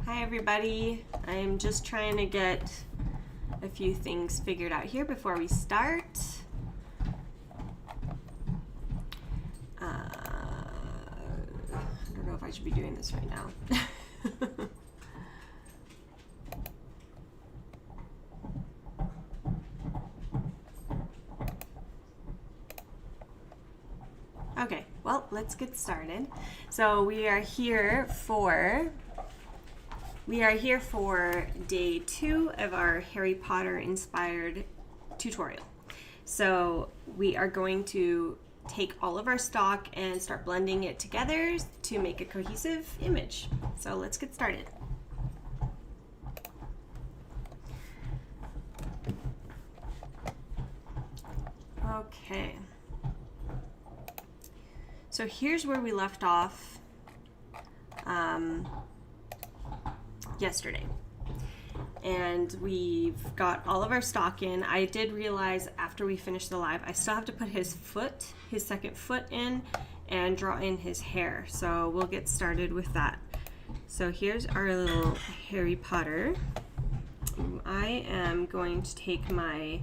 Hi everybody. I'm just trying to get a few things figured out here before we start. I don't know if I should be doing this right now. Okay, well, let's get started. So we are here for day 2 of our Harry Potter inspired tutorial. So we are going to take all of our stock and start blending it together to make a cohesive image. So let's get started. Okay. So here's where we left off yesterday. And we've got all of our stock in. I did realize after we finished the live, I still have to put his second foot in and draw in his hair. So we'll get started with that. So here's our little Harry Potter. I am going to take my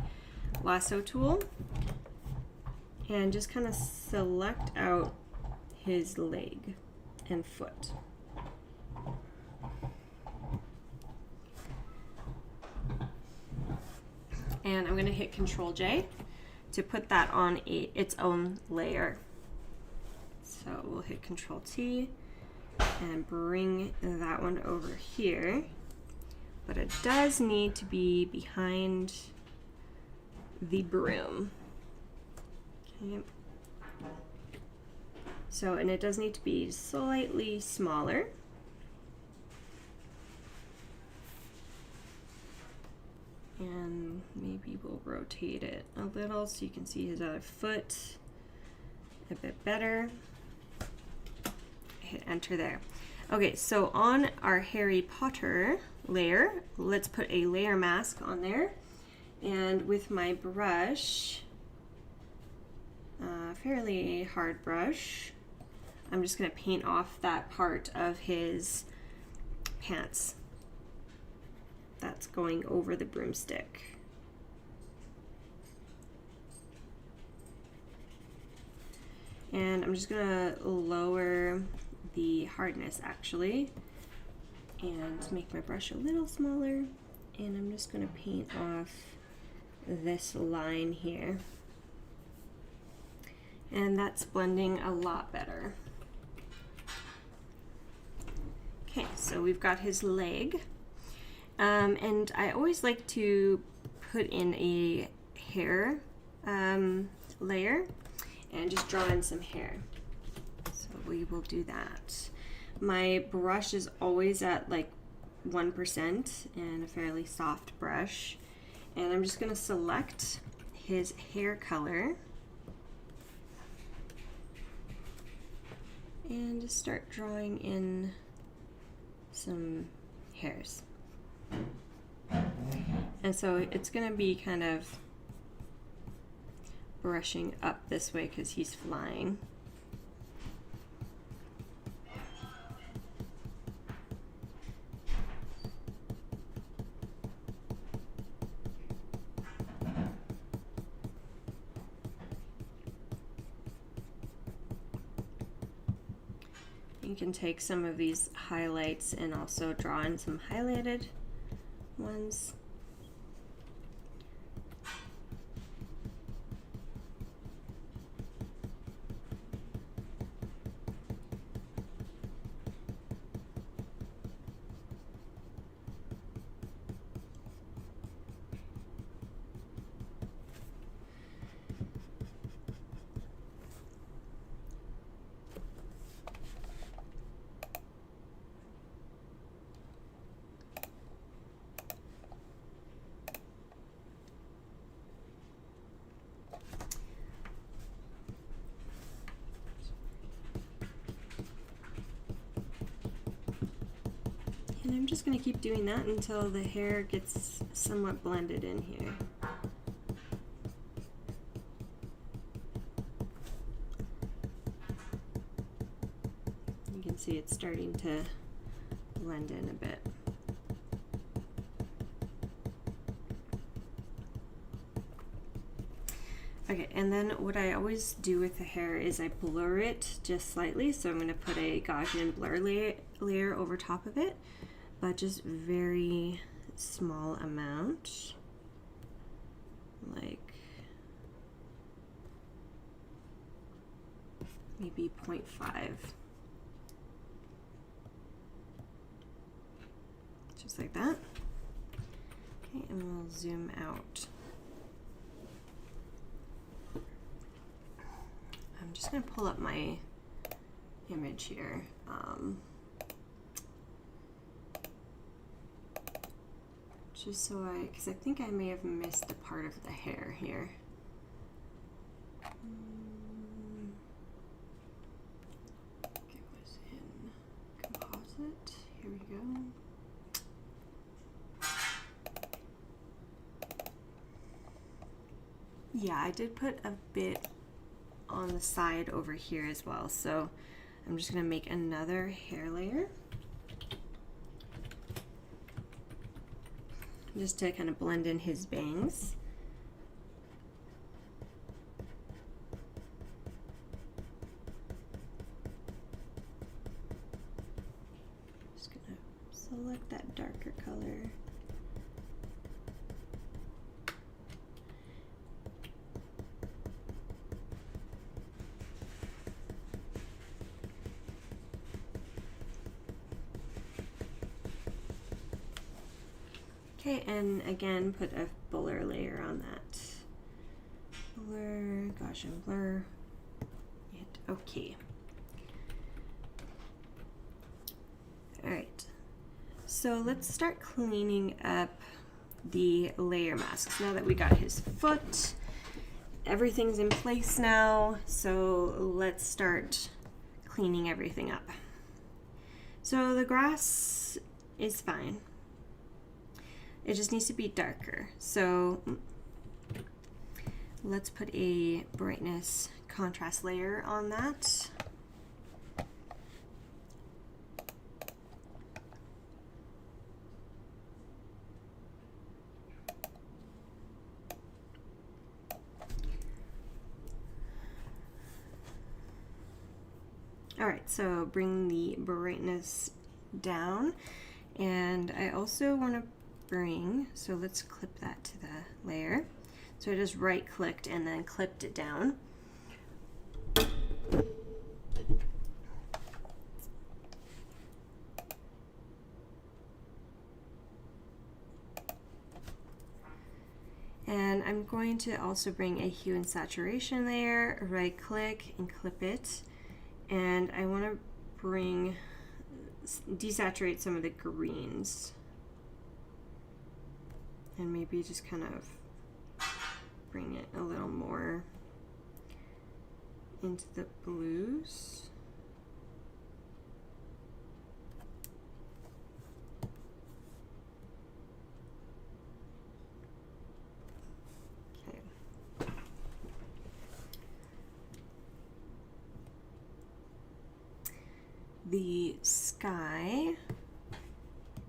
lasso tool and just kind of select out his leg and foot. And I'm going to hit Control J to put that on its own layer. So we'll hit Control T and bring that one over here. But it does need to be behind the broom. Okay. So, and it does need to be slightly smaller. And maybe we'll rotate it a little so you can see his other foot a bit better. Hit enter there. Okay, so on our Harry Potter layer, let's put a layer mask on there. And with my brush, fairly hard brush, I'm just going to paint off that part of his pants that's going over the broomstick. And I'm just going to lower the hardness actually and make my brush a little smaller, and I'm just going to paint off this line here. And that's blending a lot better. Okay, so we've got his leg. And I always like to put in a hair layer and just draw in some hair. So we will do that. My brush is always at like 1% and a fairly soft brush. And I'm just going to select his hair color and just start drawing in some hairs. And so it's going to be kind of brushing up this way because he's flying. You can take some of these highlights and also draw in some highlighted ones. And I'm just going to keep doing that until the hair gets somewhat blended in here. You can see it's starting to blend in a bit. Okay, and then what I always do with the hair is I blur it just slightly. So I'm going to put a Gaussian blur layer over top of it, but just very small amount, like maybe 0.5, just like that. Okay, and we'll zoom out. I'm just going to pull up my image here. Just so because I think I may have missed a part of the hair here. It was in composite. Here we go. Yeah, I did put a bit on the side over here as well, so I'm just going to make another hair layer just to kind of blend in his bangs. Just going to select that darker color. Okay, and again, put a blur layer on that. Blur, Gaussian blur. Hit OK. All right, so let's start cleaning up the layer masks. Now that we got his foot, everything's in place now, so let's start cleaning everything up. So the grass is fine. It just needs to be darker. So let's put a brightness contrast layer on that. All right, so bring the brightness down, and I also want to bring, so let's clip that to the layer. So I just right clicked and then clipped it down. And I'm going to also bring a hue and saturation layer, right click and clip it. And I want to desaturate some of the greens. And maybe just kind of bring it a little more into the blues. Okay. The sky,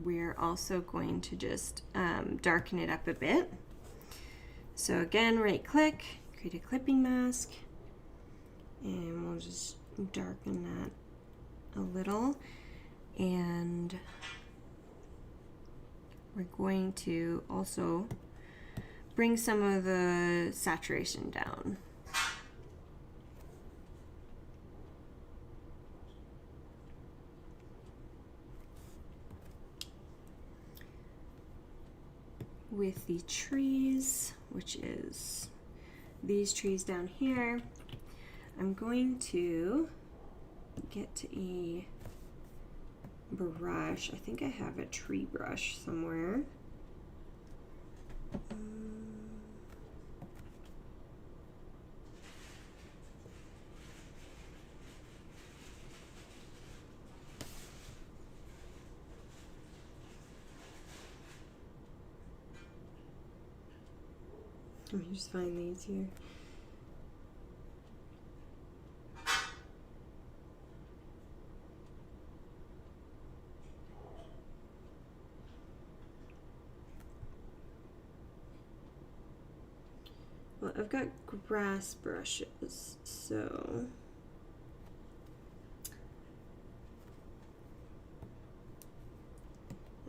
we're also going to just darken it up a bit. So again, right click, create a clipping mask, and we'll just darken that a little. And we're going to also bring some of the saturation down. With the trees, which is these trees down here, I'm going to get a brush. I think I have a tree brush somewhere. Let me just find these here. Well, I've got grass brushes, so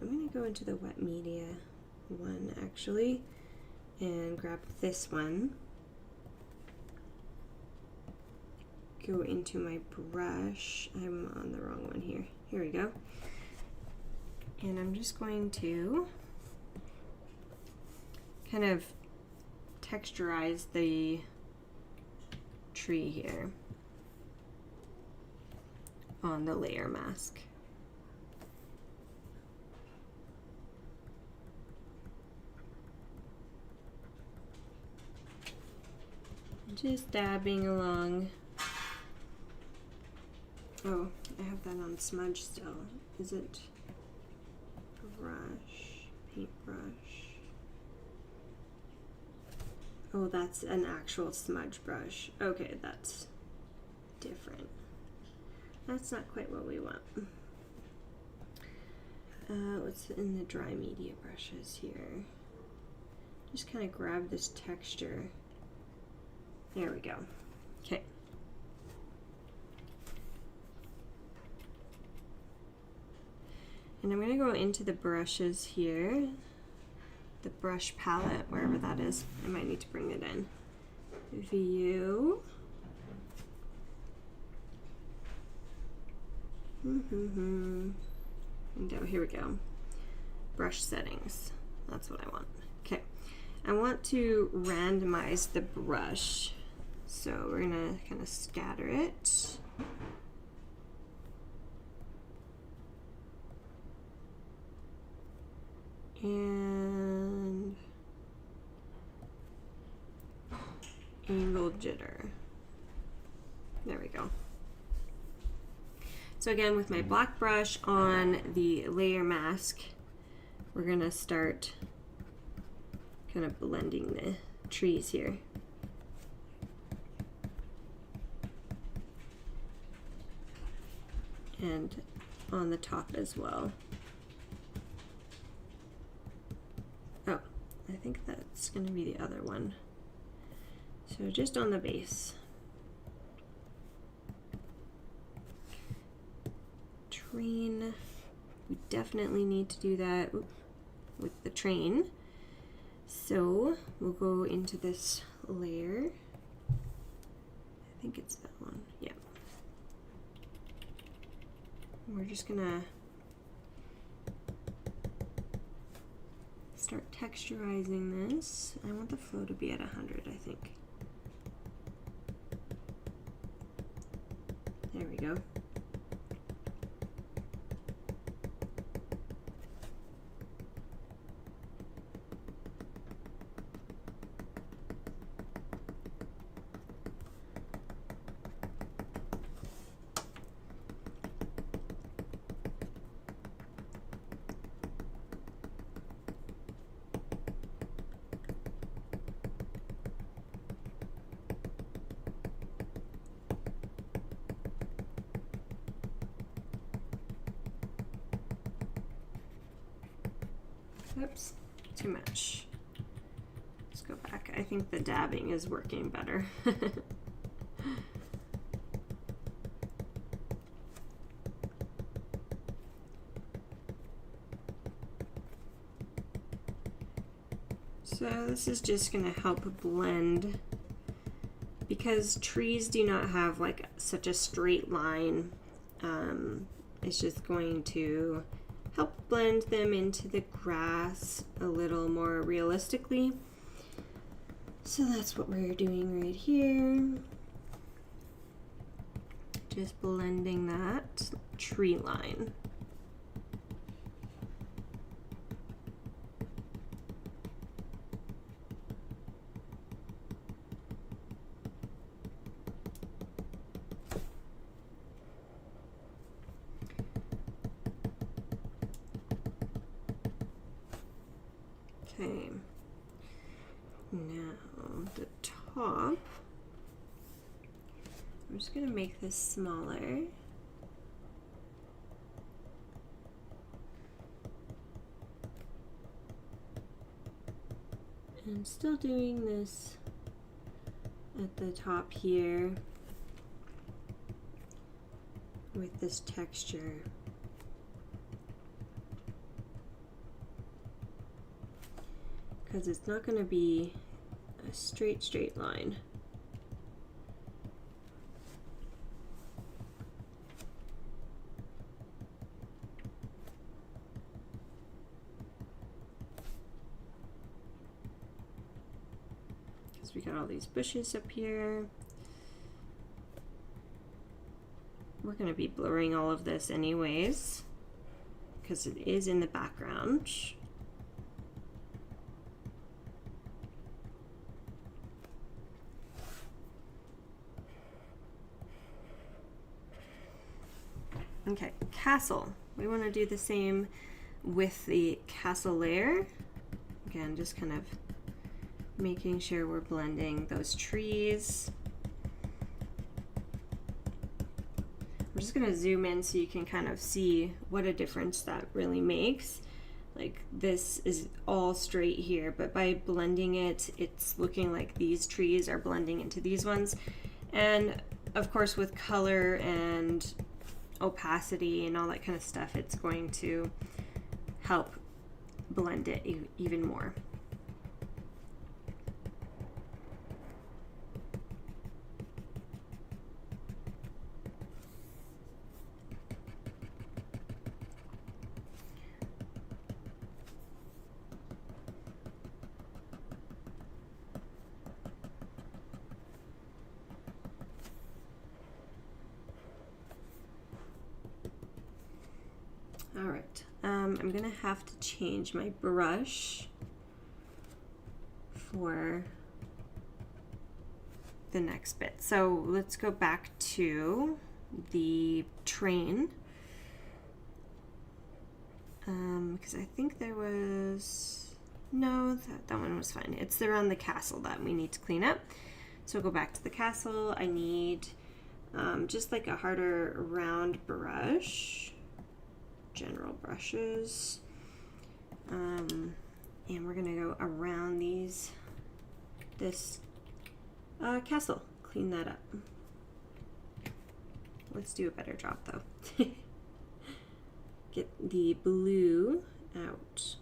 I'm going to go into the wet media one actually and grab this one. Go into my brush. I'm on the wrong one here. Here we go. And I'm just going to kind of texturize the tree here on the layer mask. Just dabbing along. Oh, I have that on smudge still. Is it brush, paintbrush? Oh, that's an actual smudge brush. Okay, that's different. That's not quite what we want. What's in the dry media brushes here? Just kind of grab this texture. There we go. Okay. And I'm going to go into the brushes here, the brush palette, wherever that is. I might need to bring it in. View. And oh, here we go. Brush settings. That's what I want. Okay. I want to randomize the brush. So we're going to kind of scatter it. And angle jitter. There we go. So again, with my black brush on the layer mask, we're gonna start kind of blending the trees here. And on the top as well. Oh, I think that's going to be the other one. So just on the base. Train. We definitely need to do that with the train. So we'll go into this layer. I think it's that one. Yeah. We're just gonna start texturizing this. I want the flow to be at 100, I think. There we go. Oops, too much. Let's go back. I think the dabbing is working better. So this is just going to help blend, because trees do not have like such a straight line. It's just going to help blend them into the grass a little more realistically. So that's what we're doing right here. Just blending that tree line. Okay, now the top, I'm just going to make this smaller. And still doing this at the top here with this texture. Because it's not going to be a straight line. Because we got all these bushes up here. We're going to be blurring all of this anyways, because it is in the background. Okay, castle. We want to do the same with the castle layer. Again, just kind of making sure we're blending those trees. I'm just going to zoom in so you can kind of see what a difference that really makes. Like this is all straight here, but by blending it, it's looking like these trees are blending into these ones. And of course with color and opacity and all that kind of stuff, it's going to help blend it even more. All right, I'm gonna have to change my brush for the next bit. So let's go back to the train, because I think there was, no, that one was fine. It's around the castle that we need to clean up. So go back to the castle. I need just like a harder round brush. General brushes, and we're gonna go around this castle, clean that up. Let's do a better job though. Get the blue out.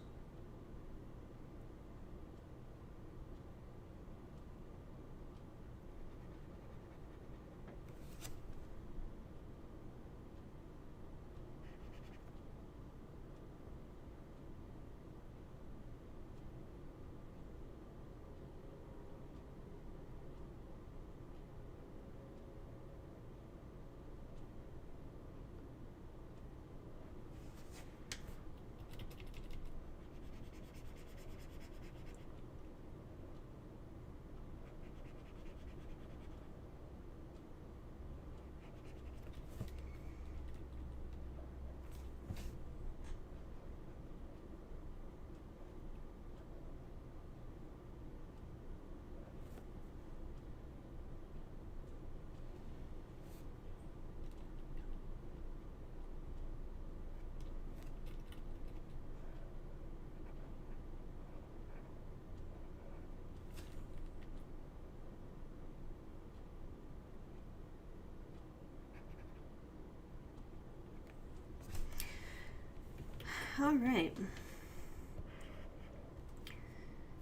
All right.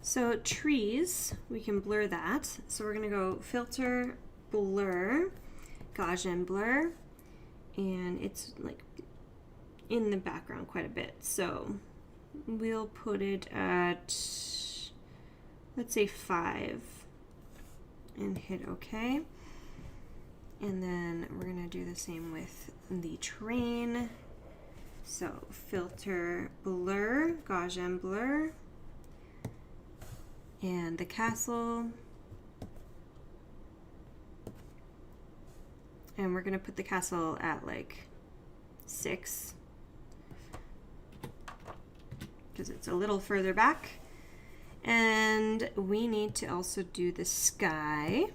So trees, we can blur that. So we're gonna go filter, blur, Gaussian blur, and it's like in the background quite a bit. So we'll put it at, let's say 5 and hit OK. And then we're gonna do the same with the train. So filter, blur, Gaussian blur, and the castle. And we're gonna put the castle at like 6 because it's a little further back. And we need to also do the sky.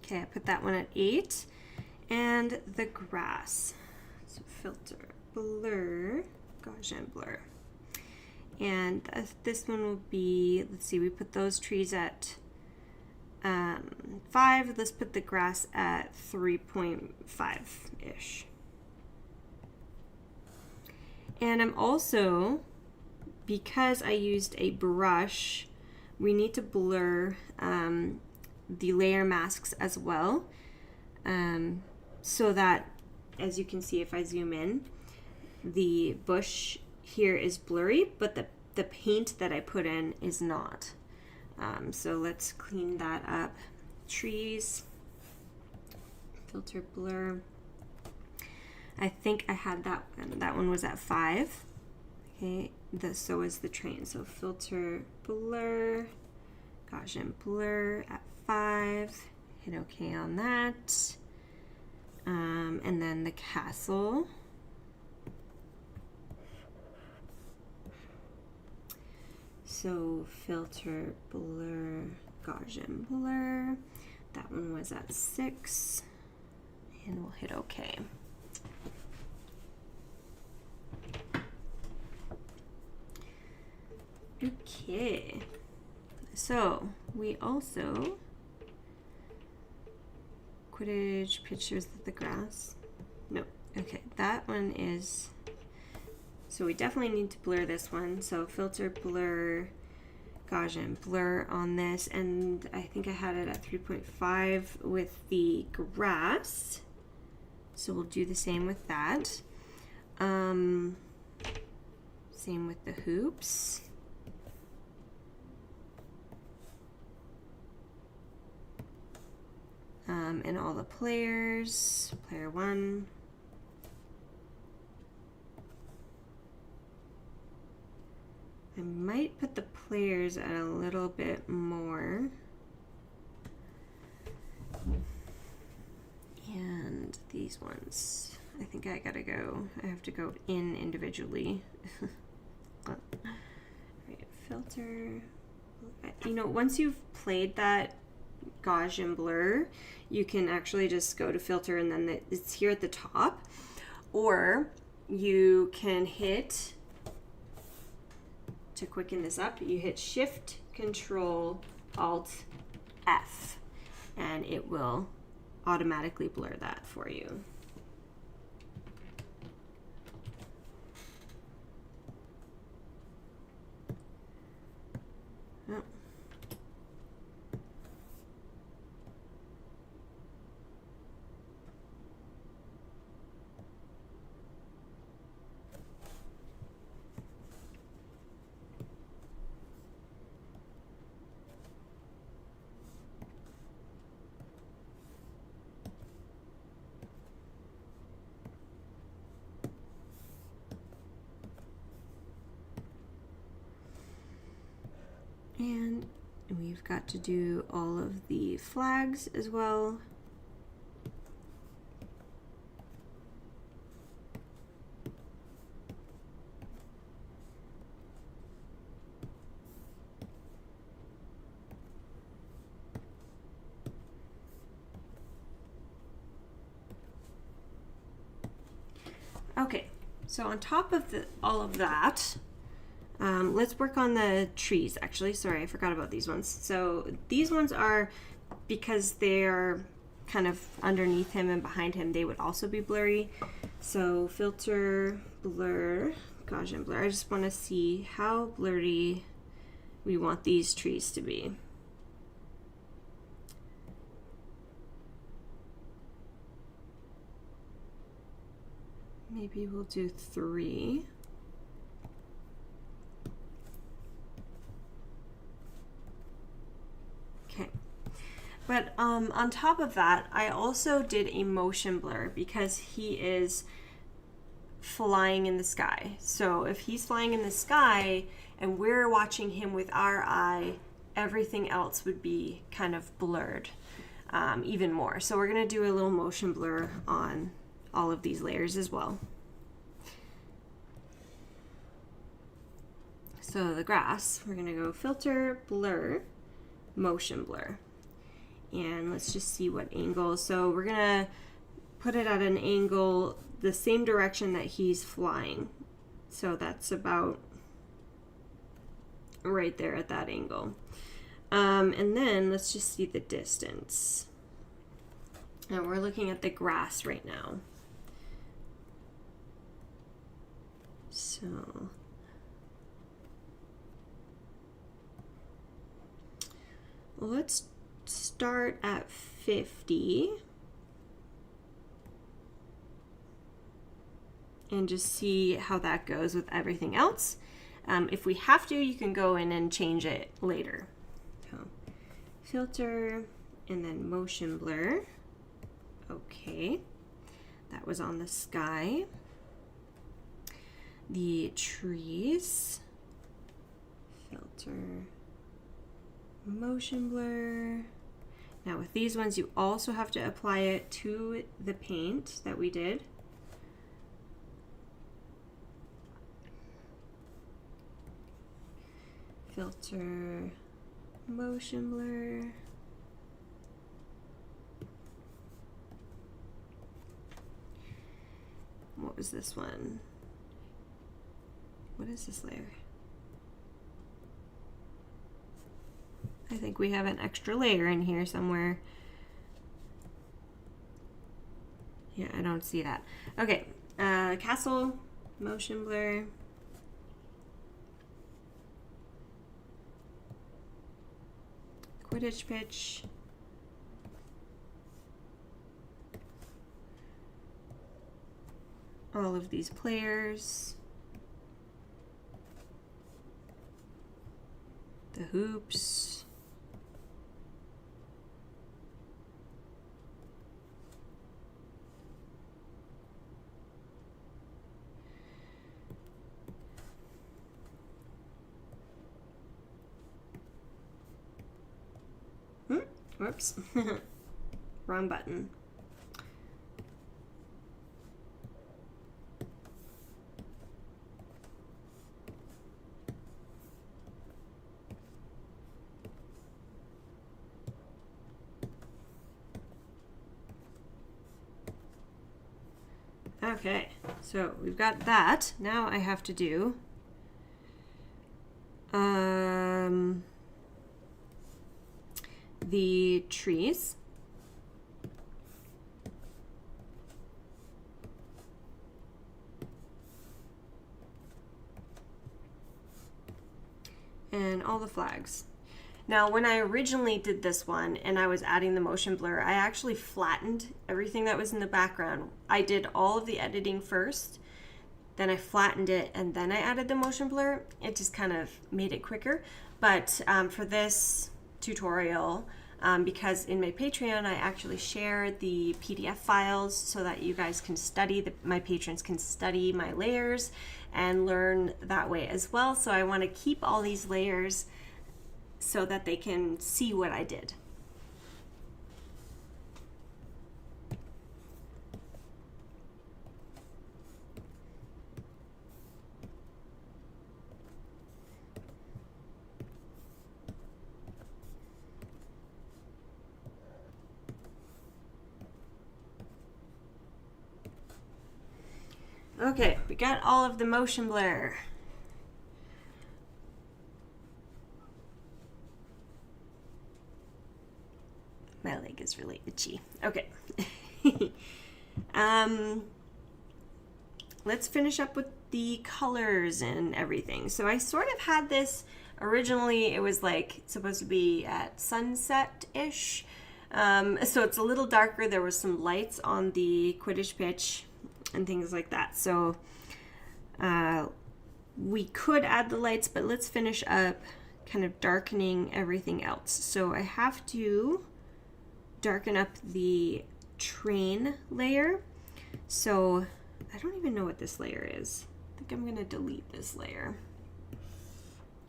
Okay, I put that one at 8. And the grass. So filter, blur, Gaussian blur. And this one will be, let's see, we put those trees at 5. Let's put the grass at 3.5-ish. And I'm also, because I used a brush, we need to blur the layer masks as well, so that, as you can see if I zoom in, the bush here is blurry, but the paint that I put in is not. So let's clean that up. Trees, filter blur. I think I had that one. That one was at 5. Okay, so is the train. So filter blur, Gaussian blur at 5. Hit OK on that. And then the castle. So filter blur, Gaussian blur. That one was at 6. And we'll hit OK. Okay, so we also Quidditch pictures of the grass. No, okay, that one is, so we definitely need to blur this one. So filter blur, Gaussian blur on this, and I think I had it at 3.5 with the grass. So we'll do the same with that. Same with the hoops. And all the players, player 1. I might put the players at a little bit more. And these ones, I think I have to go in individually. Right, filter. You know, once you've played that Gaussian blur, you can actually just go to filter and then it's here at the top, or you can hit, to quicken this up, you hit Shift Control Alt F and it will automatically blur that for you. Oh. And we've got to do all of the flags as well. Okay, so on top of all of that, let's work on the trees, actually. Sorry, I forgot about these ones. So these ones are, because they're kind of underneath him and behind him, they would also be blurry. So filter, blur, Gaussian blur. I just want to see how blurry we want these trees to be. Maybe we'll do 3. Okay. But on top of that, I also did a motion blur because he is flying in the sky. So if he's flying in the sky and we're watching him with our eye, everything else would be kind of blurred even more. So we're going to do a little motion blur on all of these layers as well. So the grass, we're going to go filter, blur, motion blur. And let's just see what angle. So we're going to put it at an angle the same direction that he's flying. So that's about right there at that angle. And then let's just see the distance. And we're looking at the grass right now. So let's start at 50 and just see how that goes with everything else. If we have to, you can go in and change it later. So, filter and then motion blur. Okay, that was on the sky. The trees, filter, motion blur. Now with these ones, you also have to apply it to the paint that we did. Filter, motion blur. What was this one? What is this layer? I think we have an extra layer in here somewhere. Yeah, I don't see that. Okay, castle, motion blur. Quidditch pitch. All of these players. The hoops. Whoops. Wrong button. Okay, so we've got that. Now I have to do the trees. And all the flags. Now, when I originally did this one and I was adding the motion blur, I actually flattened everything that was in the background. I did all of the editing first, then I flattened it, and then I added the motion blur. It just kind of made it quicker. But for this tutorial, because in my Patreon, I actually share the PDF files so that you guys can study, my patrons can study my layers and learn that way as well. So I want to keep all these layers so that they can see what I did. Okay, we got all of the motion blur. My leg is really itchy. Okay. Let's finish up with the colors and everything. So I sort of had this originally, it was like supposed to be at sunset-ish. So it's a little darker. There was some lights on the Quidditch pitch and things like that. So we could add the lights, but let's finish up kind of darkening everything else. So I have to darken up the train layer. So I don't even know what this layer is. I think I'm gonna delete this layer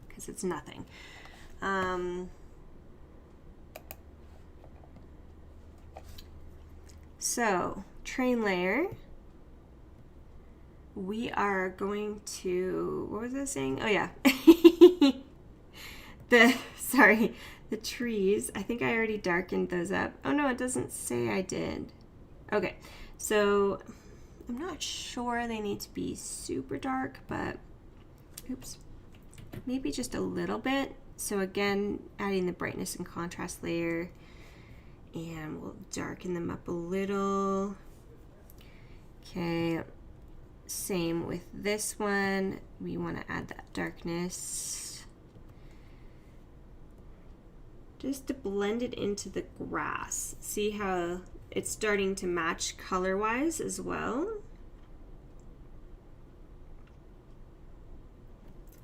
because it's nothing. So train layer, we are going to, what was I saying? Oh yeah. The trees, I think I already darkened those up. Oh no, it doesn't say I did. Okay, So I'm not sure they need to be super dark, but oops, maybe just a little bit. So again, adding the brightness and contrast layer, and we'll darken them up a little. Okay, same with this one. We want to add that darkness just to blend it into the grass. See how it's starting to match color-wise as well,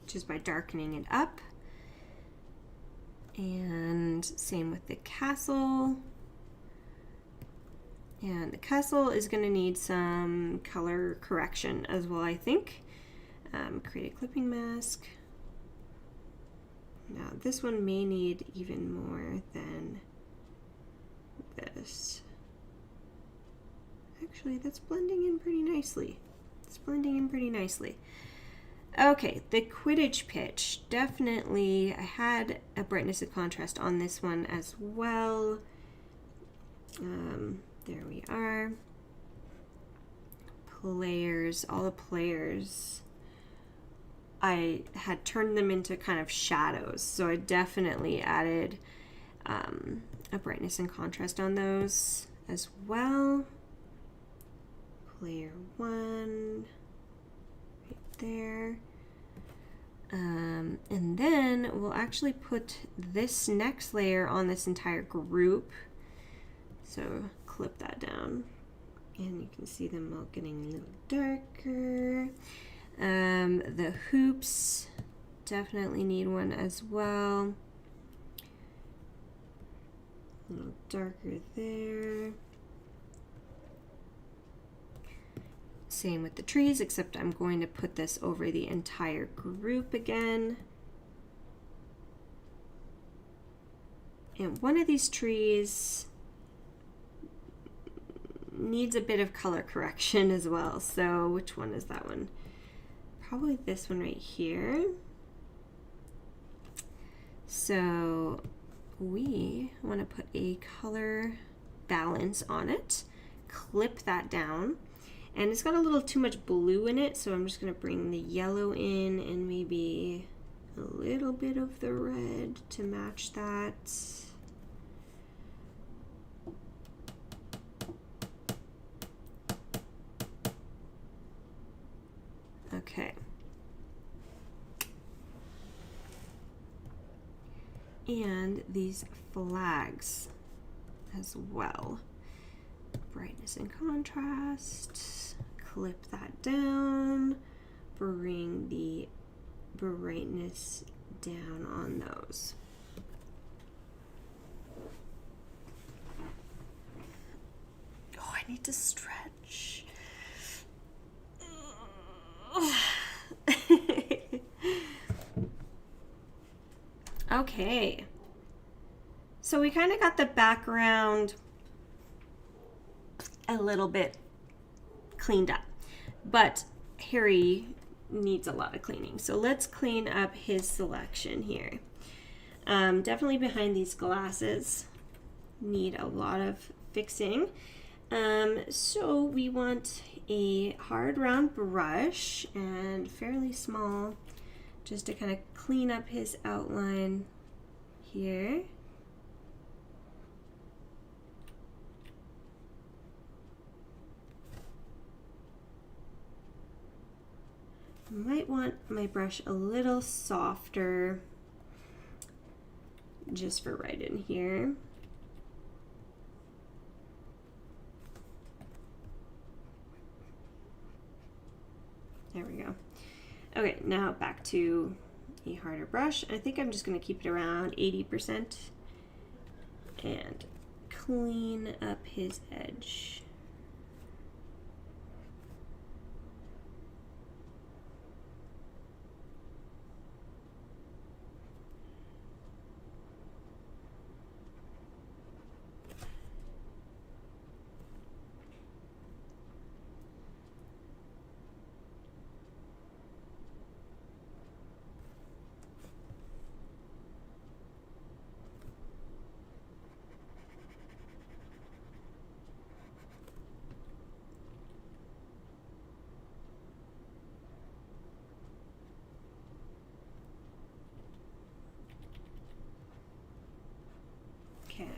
just by darkening it up. And same with the castle. And the castle is going to need some color correction as well, I think. Create a clipping mask. Now this one may need even more than this. Actually, that's blending in pretty nicely. It's blending in pretty nicely. Okay, the Quidditch pitch. Definitely, I had a brightness and contrast on this one as well. There we are. Players, all the players. I had turned them into kind of shadows, so I definitely added a brightness and contrast on those as well. Player 1, right there. And then we'll actually put this next layer on this entire group. So clip that down, and you can see them all getting a little darker. The hoops definitely need one as well. A little darker there. Same with the trees, except I'm going to put this over the entire group again. And one of these trees needs a bit of color correction as well. So which one is that one? Probably this one right here. So we want to put a color balance on it. Clip that down. And it's got a little too much blue in it, so I'm just going to bring the yellow in and maybe a little bit of the red to match that. Okay. And these flags as well. Brightness and contrast. Clip that down. Bring the brightness down on those. Oh, I need to stretch. Okay, so we kind of got the background a little bit cleaned up, but Harry needs a lot of cleaning. So let's clean up his selection here. Definitely behind these glasses need a lot of fixing. So we want a hard round brush and fairly small, just to kind of clean up his outline here. I might want my brush a little softer, just for right in here. There we go. Okay, now back to a harder brush. I think I'm just going to keep it around 80% and clean up his edge.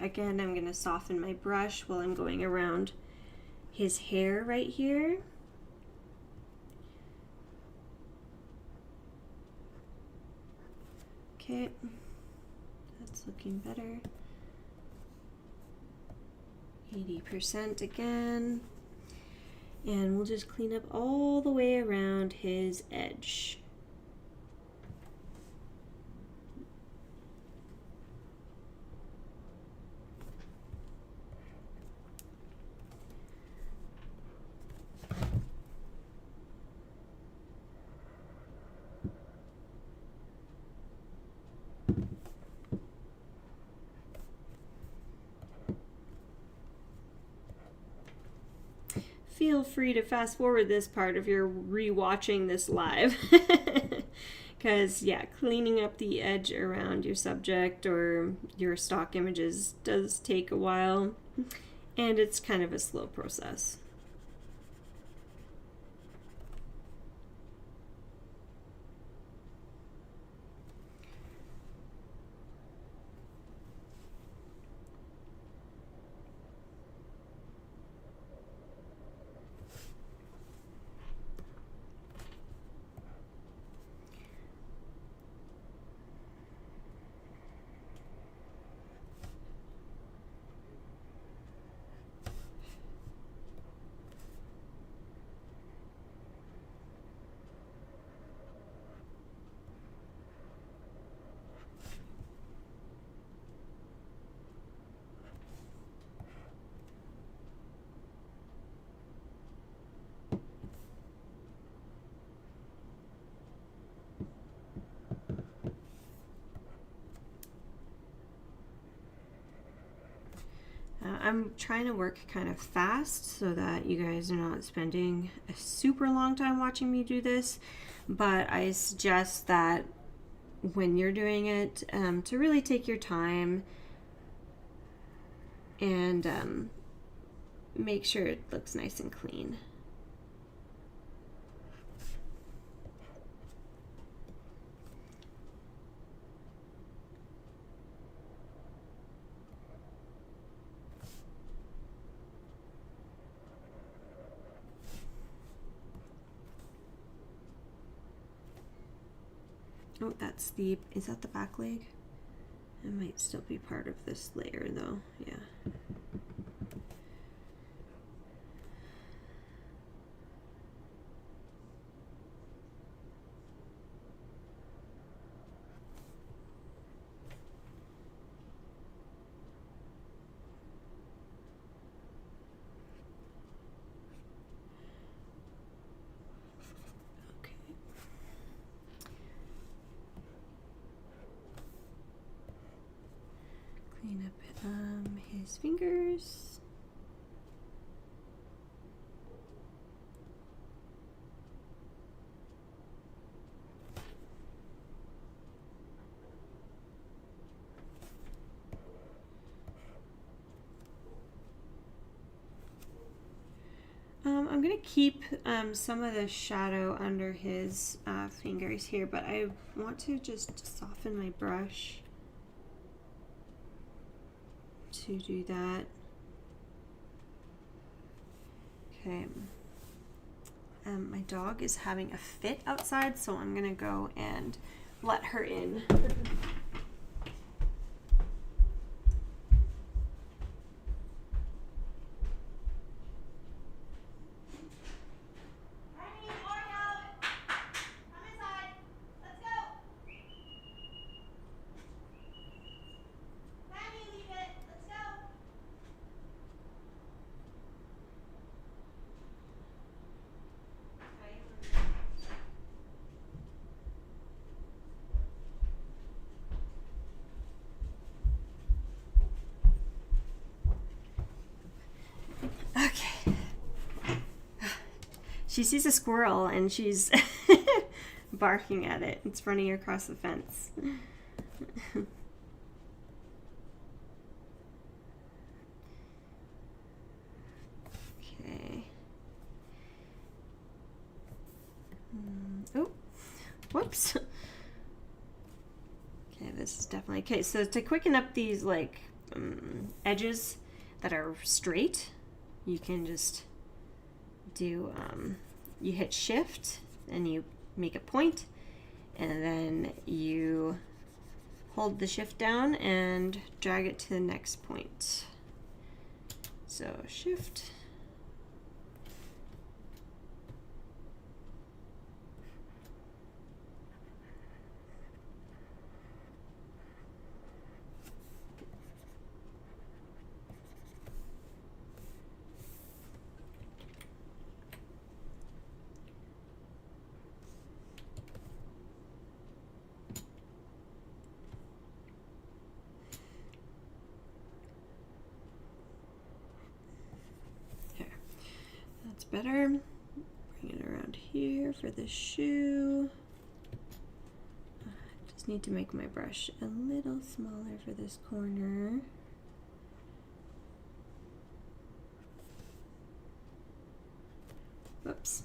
again, I'm going to soften my brush while I'm going around his hair right here. Okay, that's looking better. 80% again. And we'll just clean up all the way around his edge. Feel free to fast forward this part if you're re-watching this live. Because, yeah, cleaning up the edge around your subject or your stock images does take a while, and it's kind of a slow process. I'm trying to work kind of fast so that you guys are not spending a super long time watching me do this, but I suggest that when you're doing it, to really take your time and make sure it looks nice and clean. Oh, is that the back leg? It might still be part of this layer though, yeah. Clean up his fingers. I'm going to keep some of the shadow under his fingers here, but I want to just soften my brush to do that. Okay. My dog is having a fit outside, so I'm gonna go and let her in. Okay. She sees a squirrel and she's barking at it. It's running across the fence. Okay. Oh, whoops. Okay, this is definitely okay. So to quicken up these like edges that are straight, you can just do, you hit shift and you make a point, and then you hold the shift down and drag it to the next point. So shift. Better. Bring it around here for the shoe. Just need to make my brush a little smaller for this corner. Whoops.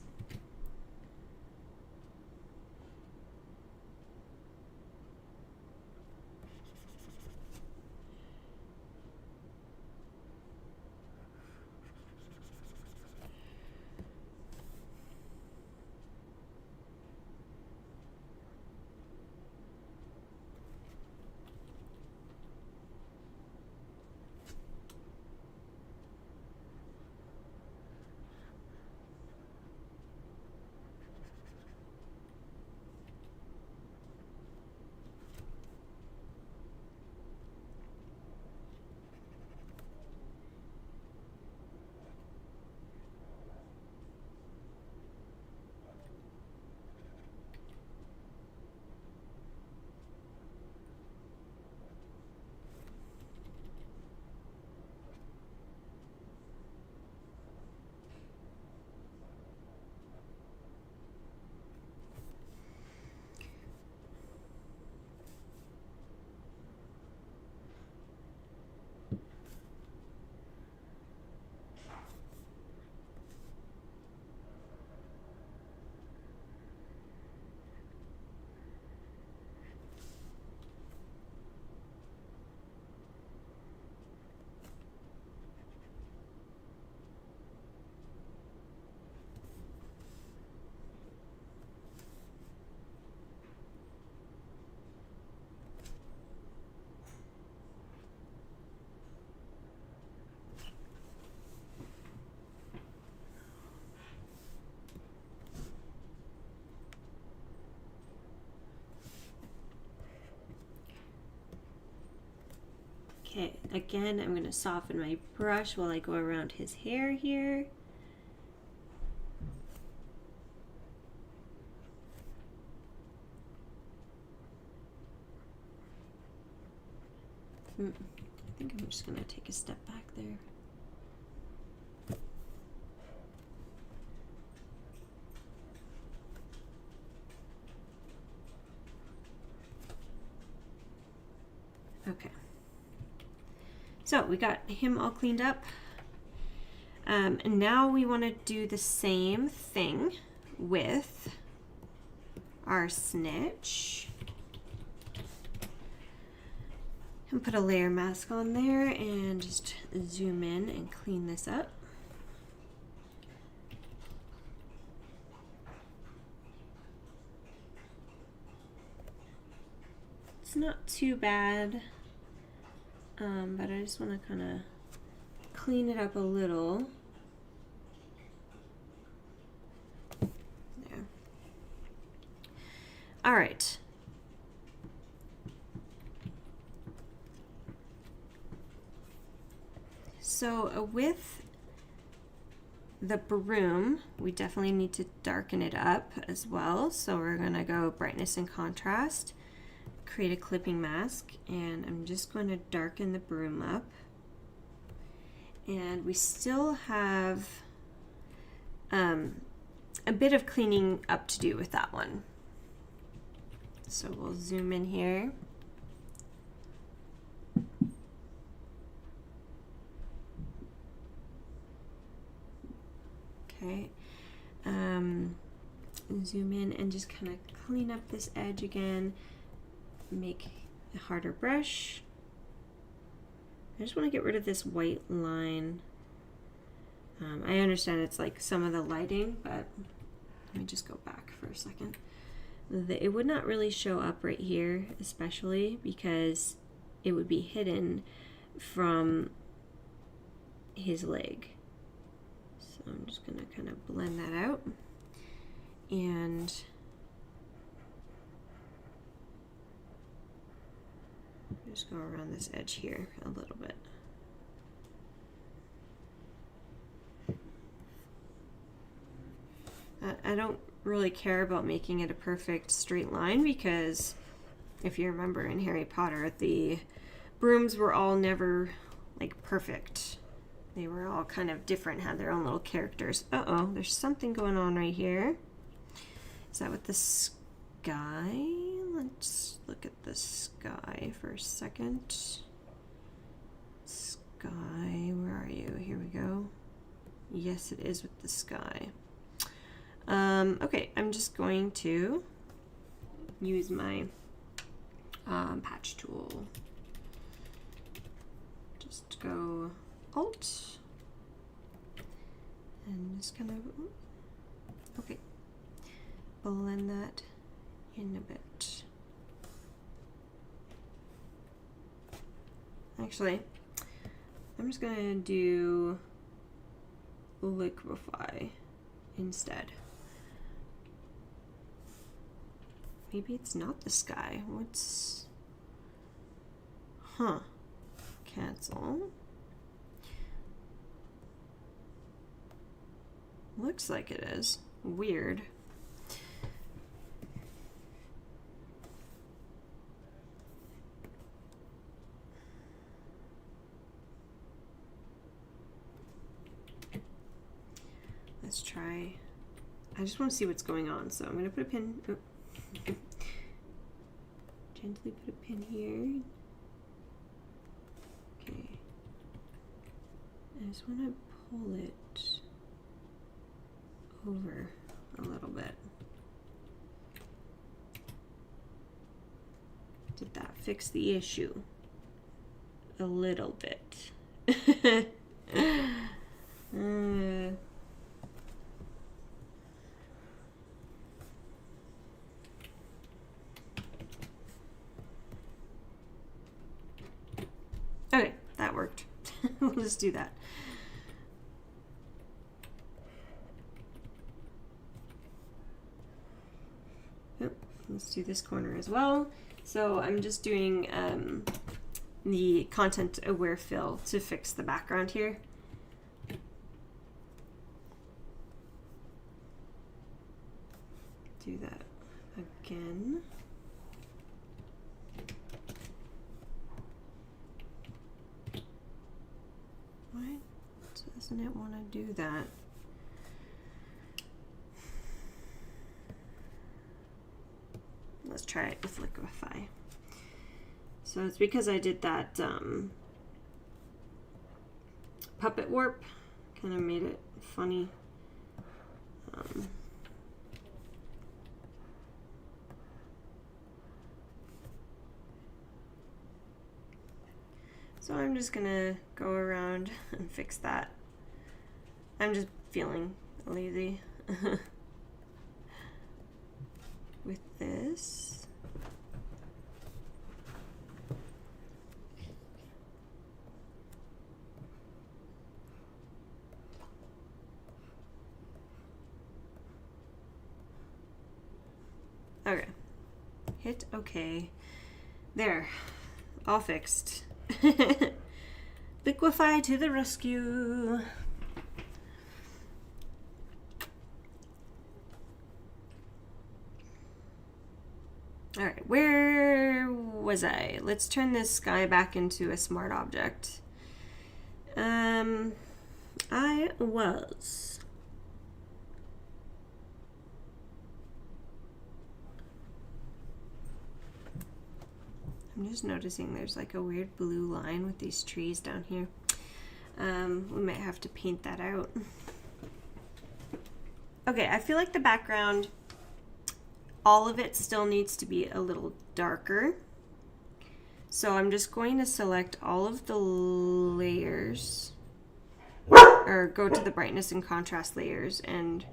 Okay, again, I'm going to soften my brush while I go around his hair here. I think I'm just going to take a step back there. Okay. So we got him all cleaned up. And now we want to do the same thing with our snitch. And put a layer mask on there and just zoom in and clean this up. It's not too bad. But I just want to kind of clean it up a little. There. All right. So with the broom, we definitely need to darken it up as well. So we're going to go brightness and contrast. Create a clipping mask, and I'm just going to darken the broom up. And we still have a bit of cleaning up to do with that one. So we'll zoom in here. Okay. Zoom in and just kind of clean up this edge again. Make a harder brush. I just want to get rid of this white line. I understand it's like some of the lighting, but let me just go back for a second. It would not really show up right here, especially because it would be hidden from his leg. So I'm just going to kind of blend that out. And just go around this edge here a little bit. I don't really care about making it a perfect straight line because if you remember in Harry Potter, the brooms were all never like perfect. They were all kind of different, had their own little characters. Uh-oh, there's something going on right here. Is that with the sky? Let's look at the sky for a second. Sky, where are you? Here we go. Yes, it is with the sky. Okay, I'm just going to use my patch tool. Just go Alt and just kind of, okay, blend that in a bit. Actually, I'm just gonna do liquefy instead. Maybe it's not the sky. What's... Huh. Cancel. Looks like it is. Weird. Let's try... I just want to see what's going on, so I'm going to put a pin... Oh. Gently put a pin here. Okay. I just want to pull it over a little bit. Did that fix the issue? A little bit. Okay, that worked. We'll just do that. Yep, let's do this corner as well. So I'm just doing the content aware fill to fix the background here. Do that again. Why doesn't it want to do that? Let's try it with liquefy. So it's because I did that puppet warp, kind of made it funny. So I'm just gonna go around and fix that. I'm just feeling lazy with this. Okay, hit OK. There, all fixed. Liquefy to the rescue. All right, where was I? Let's turn this sky back into a smart object. I was. I'm just noticing there's like a weird blue line with these trees down here. We might have to paint that out. Okay, I feel like the background, all of it still needs to be a little darker. So I'm just going to select all of the layers, or go to the brightness and contrast layers and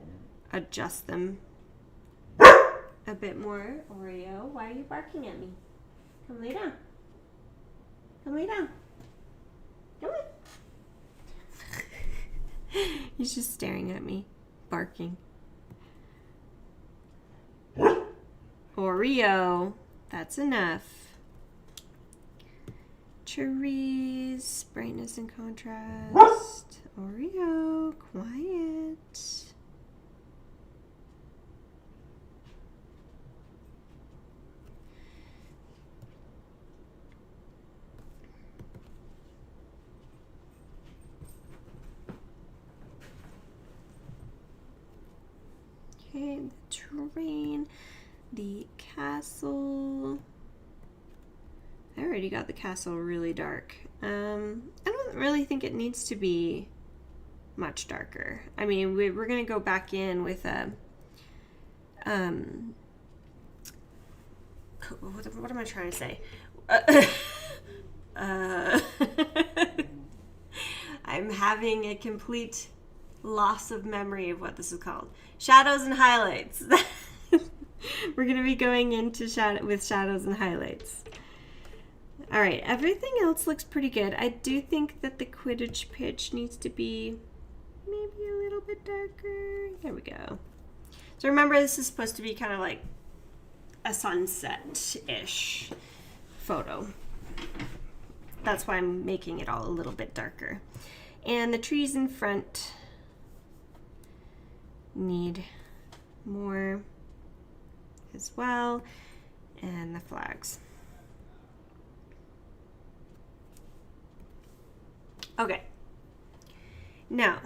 adjust them a bit more. Oreo, why are you barking at me? Come lay down. Come lay down. Come on. He's just staring at me, barking. Oreo, that's enough. Trees, brightness and contrast. Oreo, quiet. Okay, the terrain, the castle. I already got the castle really dark. I don't really think it needs to be much darker. I mean, we're going to go back in with a, what am I trying to say? I'm having a complete loss of memory of what this is called. Shadows and highlights. We're going to be going into with shadows and highlights. All right, everything else looks pretty good. I do think that the Quidditch pitch needs to be maybe a little bit darker. There we go. So remember, this is supposed to be kind of like a sunset-ish photo. That's why I'm making it all a little bit darker. And the trees in front need more as well, and the flags. Okay, now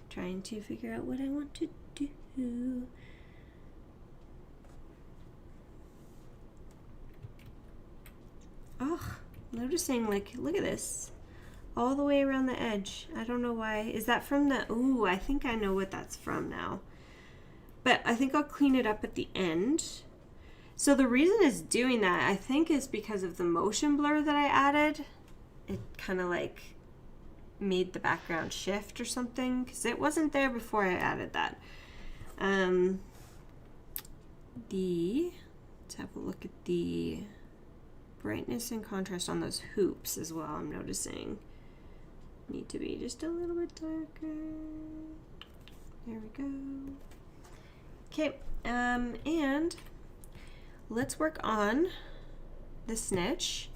trying to figure out what I want to do. Oh, noticing, like, look at this. All the way around the edge. I don't know why. Is that from the... Ooh, I think I know what that's from now. But I think I'll clean it up at the end. So the reason it's doing that, I think, is because of the motion blur that I added. It kind of, like, made the background shift or something. Because it wasn't there before I added that. Let's have a look at the brightness and contrast on those hoops as well. I'm noticing need to be just a little bit darker. There we go. Okay, and let's work on the snitch.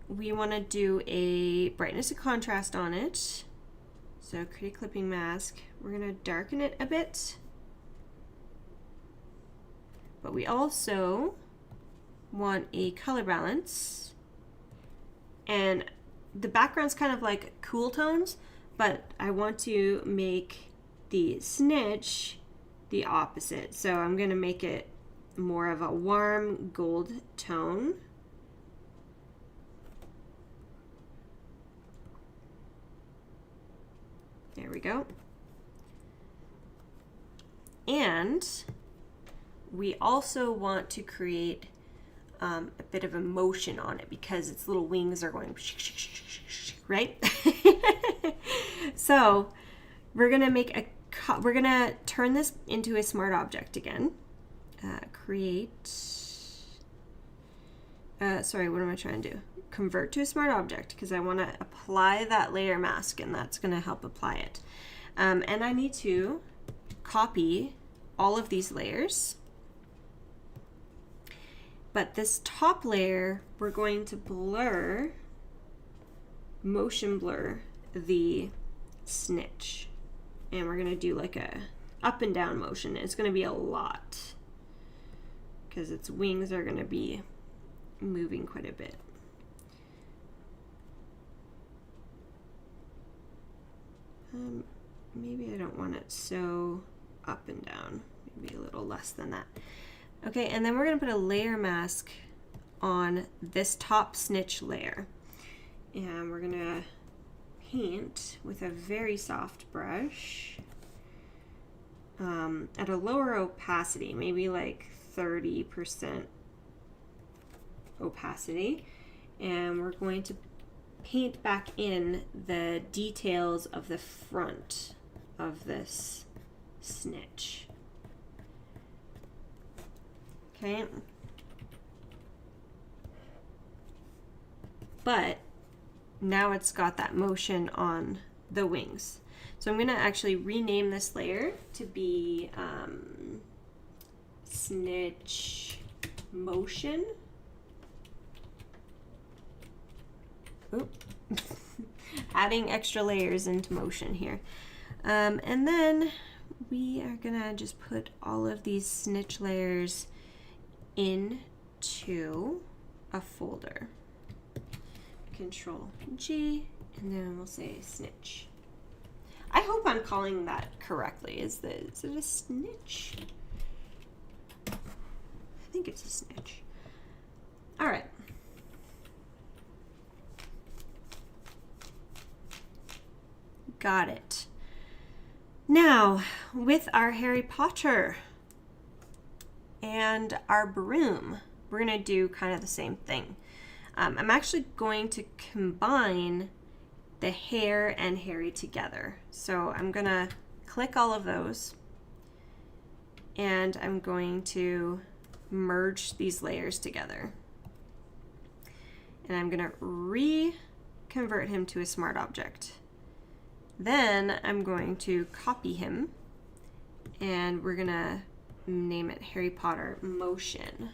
We want to do a brightness and contrast on it. So create a clipping mask. We're going to darken it a bit. But we also want a color balance. And the background's kind of like cool tones, but I want to make the snitch the opposite. So I'm going to make it more of a warm gold tone. There we go. And we also want to create a bit of emotion on it because its little wings are going, right? So we're gonna make we're gonna turn this into a smart object again. Sorry, what am I trying to do? Convert to a smart object because I want to apply that layer mask, and that's going to help apply it. And I need to copy all of these layers. But this top layer, we're going to motion blur the snitch. And we're going to do like a up and down motion. It's going to be a lot because its wings are going to be moving quite a bit. Maybe I don't want it so up and down. Maybe a little less than that. Okay, and then we're going to put a layer mask on this top snitch layer. And we're going to paint with a very soft brush. at a lower opacity, maybe like 30% opacity. And we're going to paint back in the details of the front of this snitch. Okay. But now it's got that motion on the wings. So I'm going to actually rename this layer to be Snitch Motion. Oop. Adding extra layers into motion here. And then we are going to just put all of these snitch layers into a folder. Control G, and then we'll say snitch. I hope I'm calling that correctly. Is it a snitch? I think it's a snitch. All right. Got it. Now, with our Harry Potter and our broom, we're going to do kind of the same thing. I'm actually going to combine the hair and Harry together. So I'm going to click all of those, and I'm going to merge these layers together. And I'm going to reconvert him to a smart object. Then I'm going to copy him, and we're going to name it Harry Potter Motion.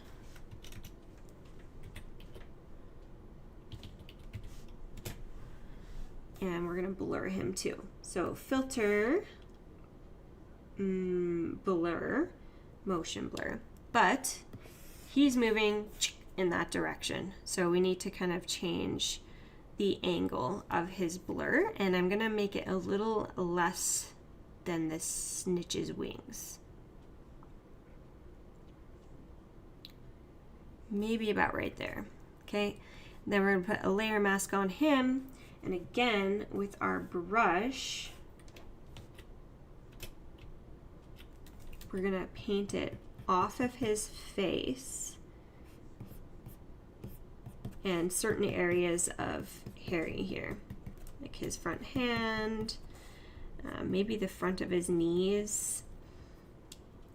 And we're going to blur him too. So filter, blur, motion blur. But he's moving in that direction. So we need to kind of change the angle of his blur. And I'm going to make it a little less than the snitch's wings. Maybe about right there. Okay. Then we're going to put a layer mask on him. And again, with our brush, we're going to paint it off of his face and certain areas of Harry here, like his front hand, maybe the front of his knees.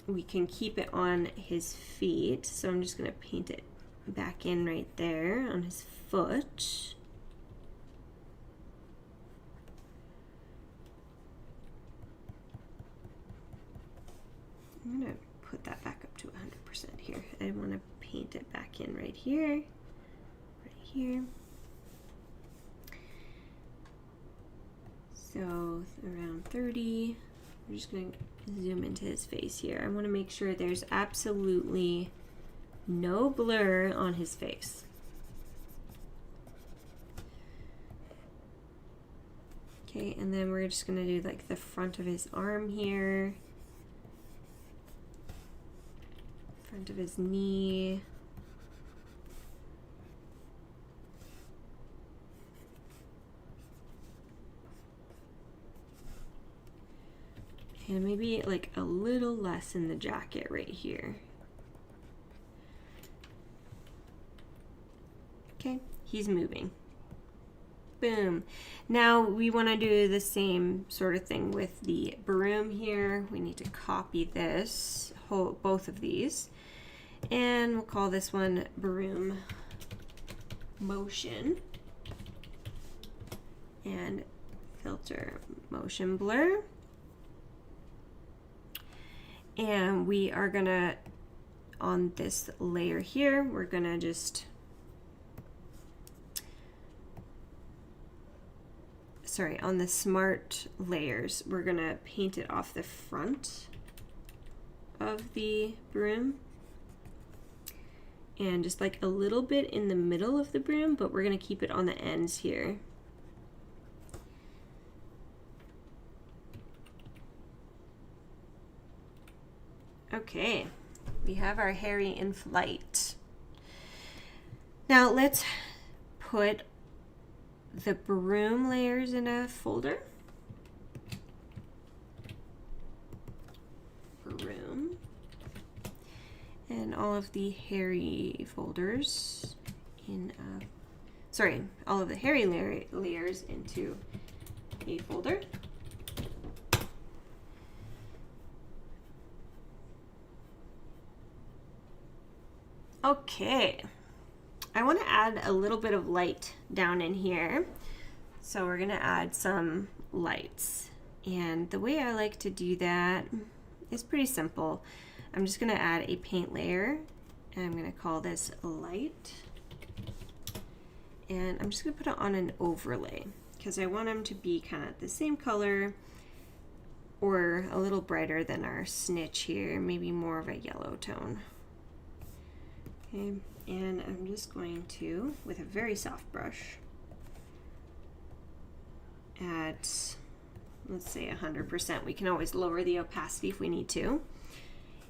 We can keep it on his feet, so I'm just going to paint it back in right there on his foot. I'm going to put that back up to 100% here. I want to paint it back in right here, right here. So around 30. I'm just going to zoom into his face here. I want to make sure there's absolutely no blur on his face. Okay, and then we're just going to do like the front of his arm here. Front of his knee. And maybe like a little less in the jacket right here. Okay, he's moving. Boom. Now we want to do the same sort of thing with the broom here. We need to copy this, both of these. And we'll call this one Broom Motion. And filter motion blur. And we are gonna, on this layer here, we're gonna just, on the smart layers, we're gonna paint it off the front of the broom. And just like a little bit in the middle of the broom, but we're gonna keep it on the ends here. Okay, we have our Harry in flight. Now let's put the broom layers in a folder. room. And all of the hairy folders in, all of the hairy layers into a folder. Okay, I want to add a little bit of light down in here. So we're going to add some lights. And the way I like to do that is pretty simple. I'm just going to add a paint layer, and I'm going to call this light. And I'm just going to put it on an overlay because I want them to be kind of the same color or a little brighter than our snitch here, maybe more of a yellow tone. Okay, and I'm just going to, with a very soft brush, add, let's say 100%. We can always lower the opacity if we need to.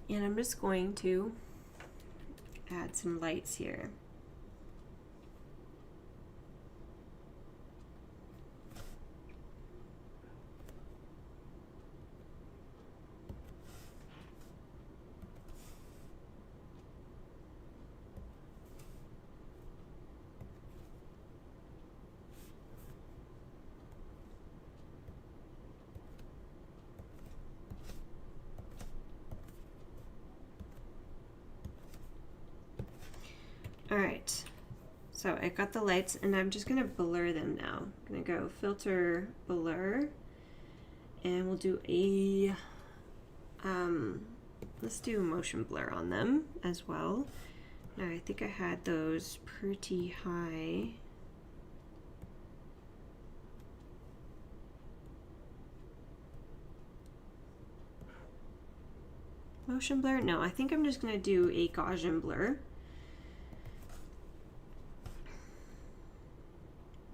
And I'm just going to add some lights here. All right, so I got the lights and I'm just gonna blur them now. I'm gonna go filter blur, and we'll do a, let's do a motion blur on them as well. Now I think I had those pretty high. Motion blur? No, I think I'm just gonna do a Gaussian blur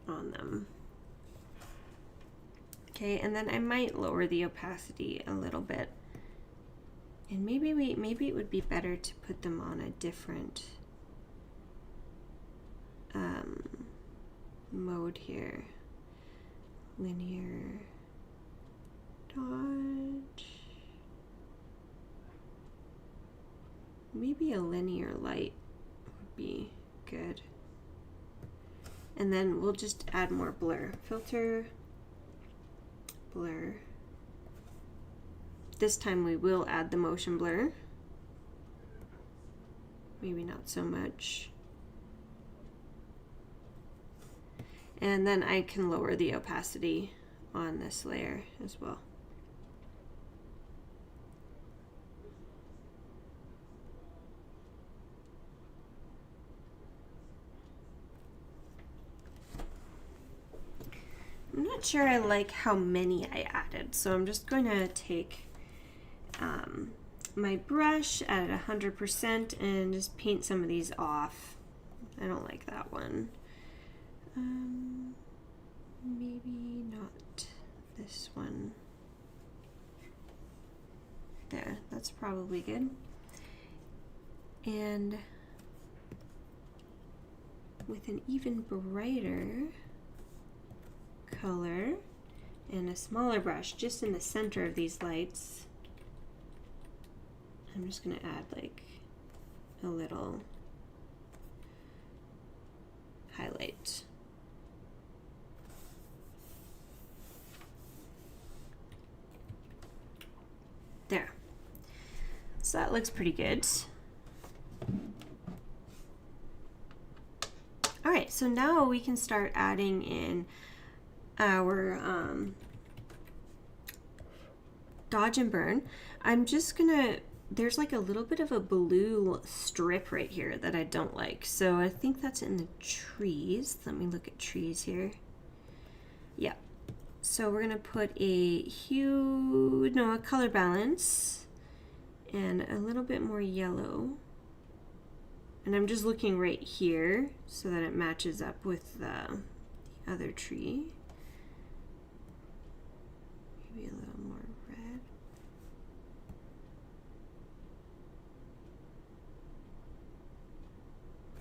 on them. Okay, and then I might lower the opacity a little bit. And maybe it would be better to put them on a different mode here. Linear dodge. Maybe a linear light would be good. And then we'll just add more blur. Filter, blur. This time we will add the motion blur. Maybe not so much. And then I can lower the opacity on this layer as well. I'm not sure I like how many I added, so I'm just going to take my brush at 100% and just paint some of these off. I don't like that one. Maybe not this one. There, that's probably good. And with an even brighter color and a smaller brush just in the center of these lights, I'm just going to add like a little highlight. There. So that looks pretty good. All right, so now we can start adding in our dodge and burn. I'm just gonna, there's like a little bit of a blue strip right here that I don't like. So I think that's in the trees. Let me look at trees here. Yeah. So we're gonna put a hue, no, a color balance and a little bit more yellow. And I'm just looking right here so that it matches up with the other tree. Maybe a little more red.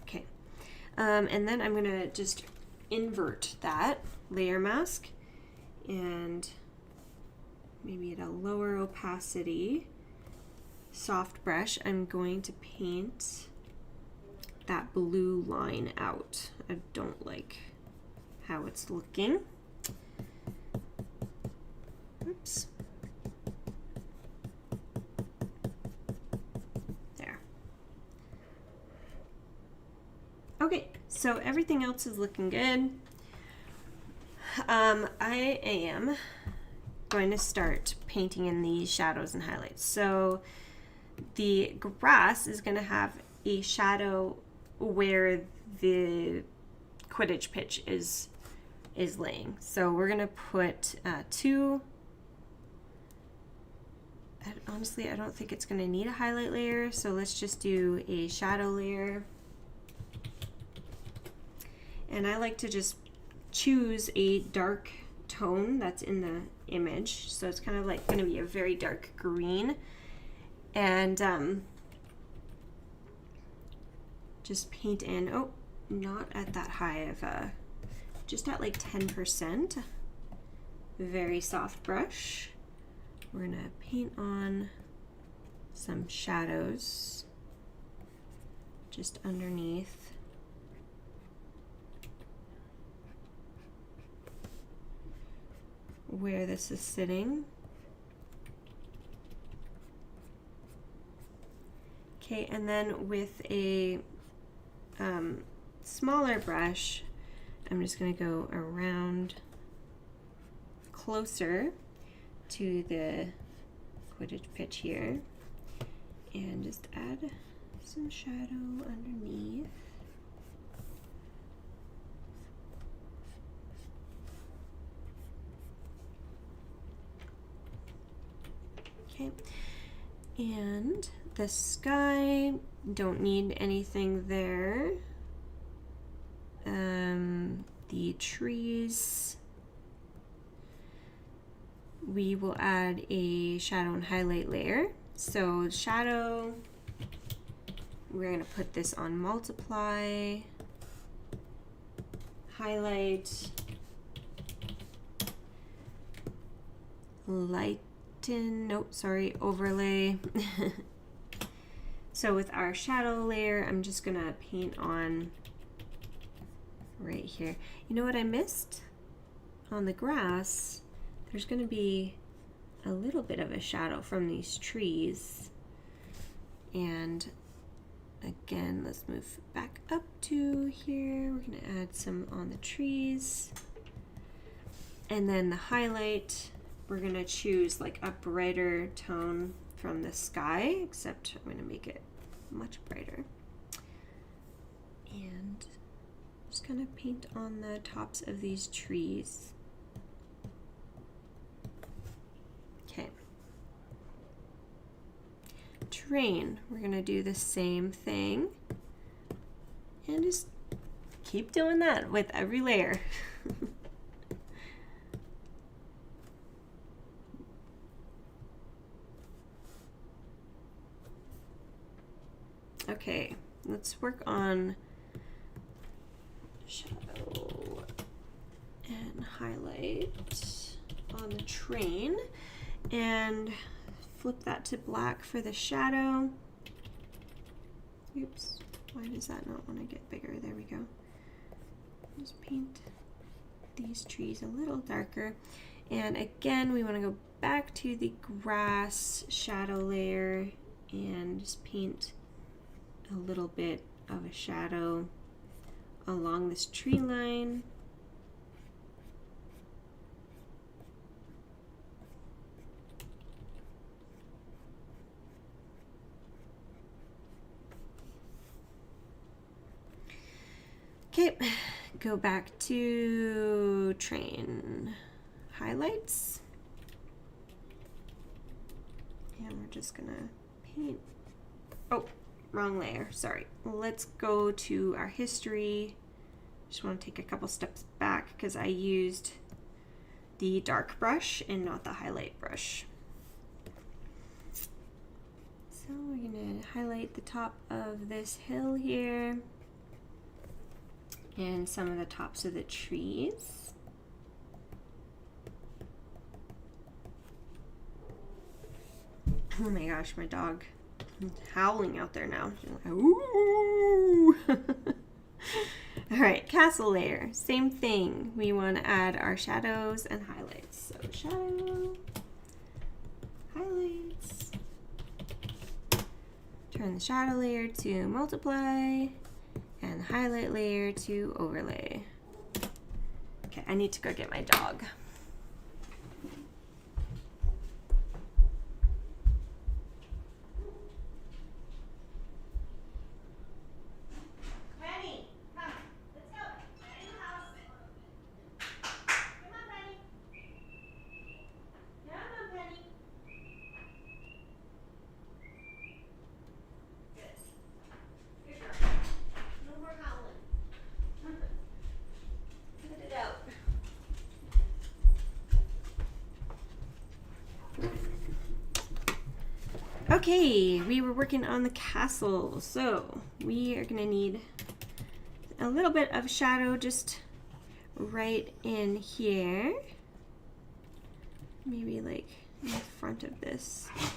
Okay. And then I'm gonna just invert that layer mask and maybe at a lower opacity soft brush, I'm going to paint that blue line out. I don't like how it's looking. Oops. There. Okay, so everything else is looking good. I am going to start painting in these shadows and highlights. So the grass is going to have a shadow where the Quidditch pitch is laying. So we're going to put two. Honestly, I don't think it's going to need a highlight layer, so let's just do a shadow layer. And I like to just choose a dark tone that's in the image, so it's kind of like going to be a very dark green, and just paint in, oh, not at that high of a, just at like 10%, very soft brush. We're gonna paint on some shadows just underneath. Where this is sitting. Okay, and then with a smaller brush, I'm just going to go around closer to the Quidditch pitch here and just add some shadow underneath. Okay, and the sky, don't need anything there. The trees, we will add a shadow and highlight layer. So shadow, we're going to put this on multiply, highlight, lighten, nope, sorry, overlay. So with our shadow layer, I'm just going to paint on right here. You know what I missed? On the grass, there's going to be a little bit of a shadow from these trees. And again, let's move back up to here. We're going to add some on the trees. And then the highlight, we're going to choose like a brighter tone from the sky, except I'm going to make it much brighter. And just kind of paint on the tops of these trees. Okay. Terrain, we're going to do the same thing and just keep doing that with every layer. Okay, let's work on shadow and highlight on the train and flip that to black for the shadow. Oops, why does that not want to get bigger? There we go. Just paint these trees a little darker. And again, we want to go back to the grass shadow layer and just paint a little bit of a shadow along this tree line. Okay, go back to train highlights. And we're just gonna paint, oh, wrong layer, sorry. Let's go to our history. Just want to take a couple steps back because I used the dark brush and not the highlight brush. So we're going to highlight the top of this hill here and some of the tops of the trees. Oh my gosh, my dog howling out there now. She's like, ooh. All right, castle layer. Same thing. We want to add our shadows and highlights. So shadow, highlights. Turn the shadow layer to multiply and the highlight layer to overlay. Okay, I need to go get my dog. Okay, we were working on the castle, so we are gonna need a little bit of shadow just right in here. Maybe like in the front of this. I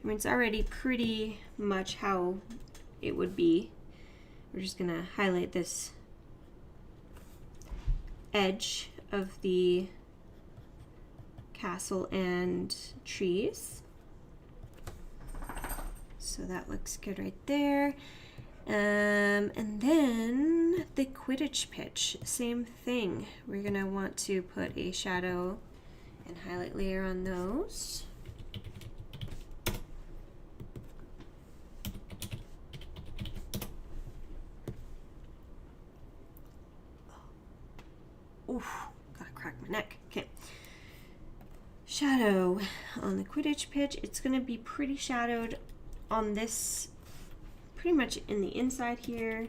mean, it's already pretty much how it would be. We're just gonna highlight this edge of the castle and trees. So that looks good right there. And then the Quidditch pitch, same thing. We're gonna want to put a shadow and highlight layer on those. Oof, gotta crack my neck. Okay. Shadow on the Quidditch pitch. It's gonna be pretty shadowed on this, pretty much in the inside here.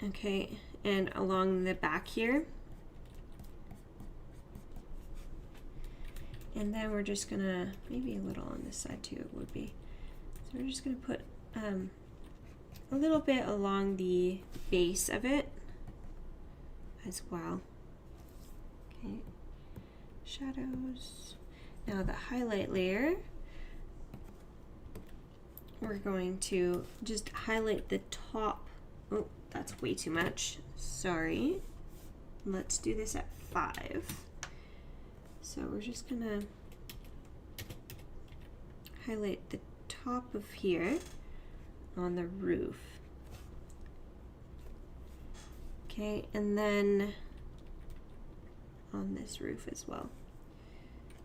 Okay, and along the back here. And then we're just gonna, maybe a little on this side too, it would be. So we're just gonna put a little bit along the base of it as well. Okay. Shadows. Now the highlight layer, we're going to just highlight the top. Oh, that's way too much. Sorry. Let's do this at 5. So we're just gonna highlight the top of here on the roof. Okay, and then on this roof as well.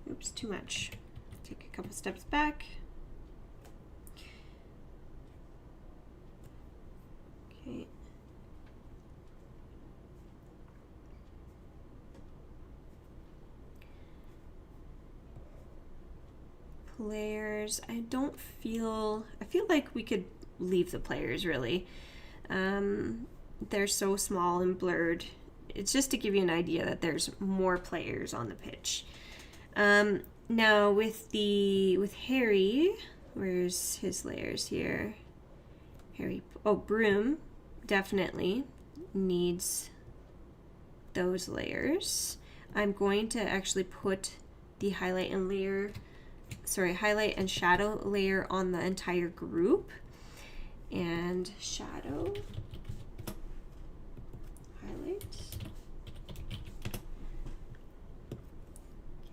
Oops, too much. Take a couple steps back. Okay. Players, I feel like we could leave the players really. They're so small and blurred. It's just to give you an idea that there's more players on the pitch. Now with Harry, where's his layers here? Harry, Broom definitely needs those layers. I'm going to actually put the highlight and shadow layer on the entire group. And shadow, highlight.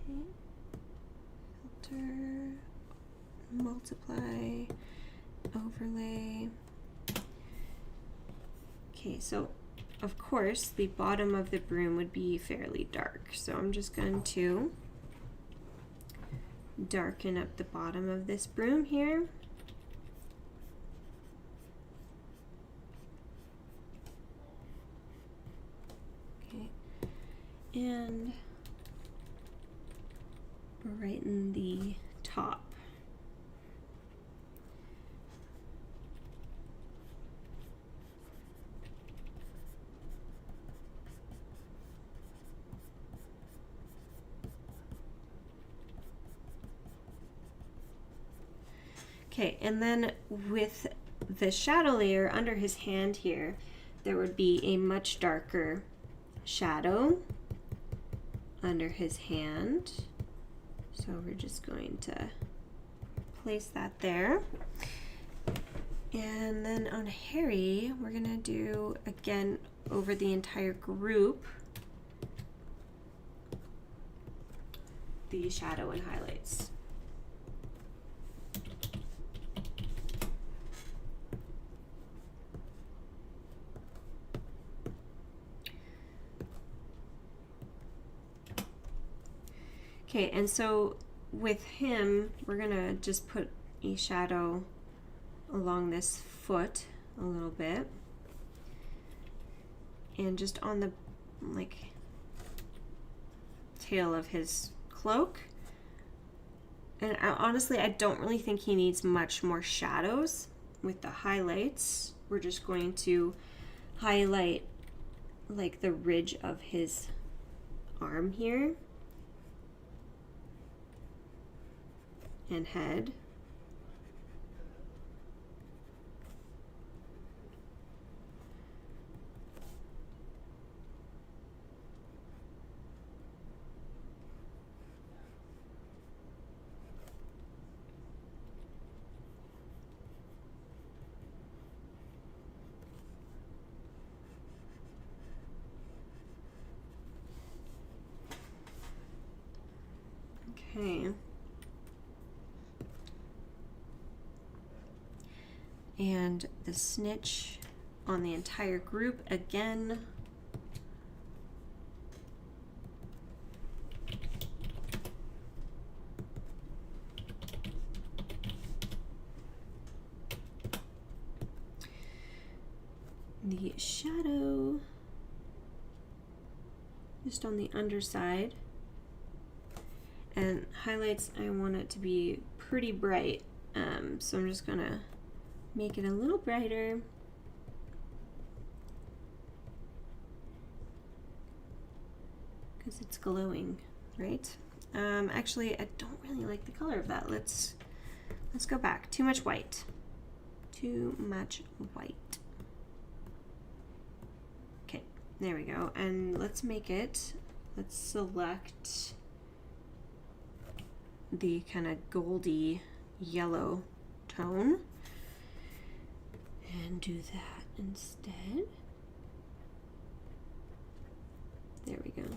Okay. Filter, multiply, overlay. Okay, so of course the bottom of the broom would be fairly dark. So I'm just going to darken up the bottom of this broom here. Okay, and right in the top. Okay, and then with the shadow layer under his hand here, there would be a much darker shadow under his hand. So we're just going to place that there. And then on Harry, we're gonna do, again, over the entire group, the shadow and highlights. Okay, and so with him, we're gonna just put a shadow along this foot a little bit, and just on the like tail of his cloak. And honestly, I don't really think he needs much more shadows. With the highlights, we're just going to highlight like the ridge of his arm here and head. Okay. And the snitch on the entire group again. The shadow just on the underside. And highlights, I want it to be pretty bright, so I'm just gonna make it a little brighter. Because it's glowing, right? Actually, I don't really like the color of that. Let's go back. Too much white. Too much white. Okay, there we go. And let's make it, let's select the kind of goldy yellow tone and do that instead. There we go.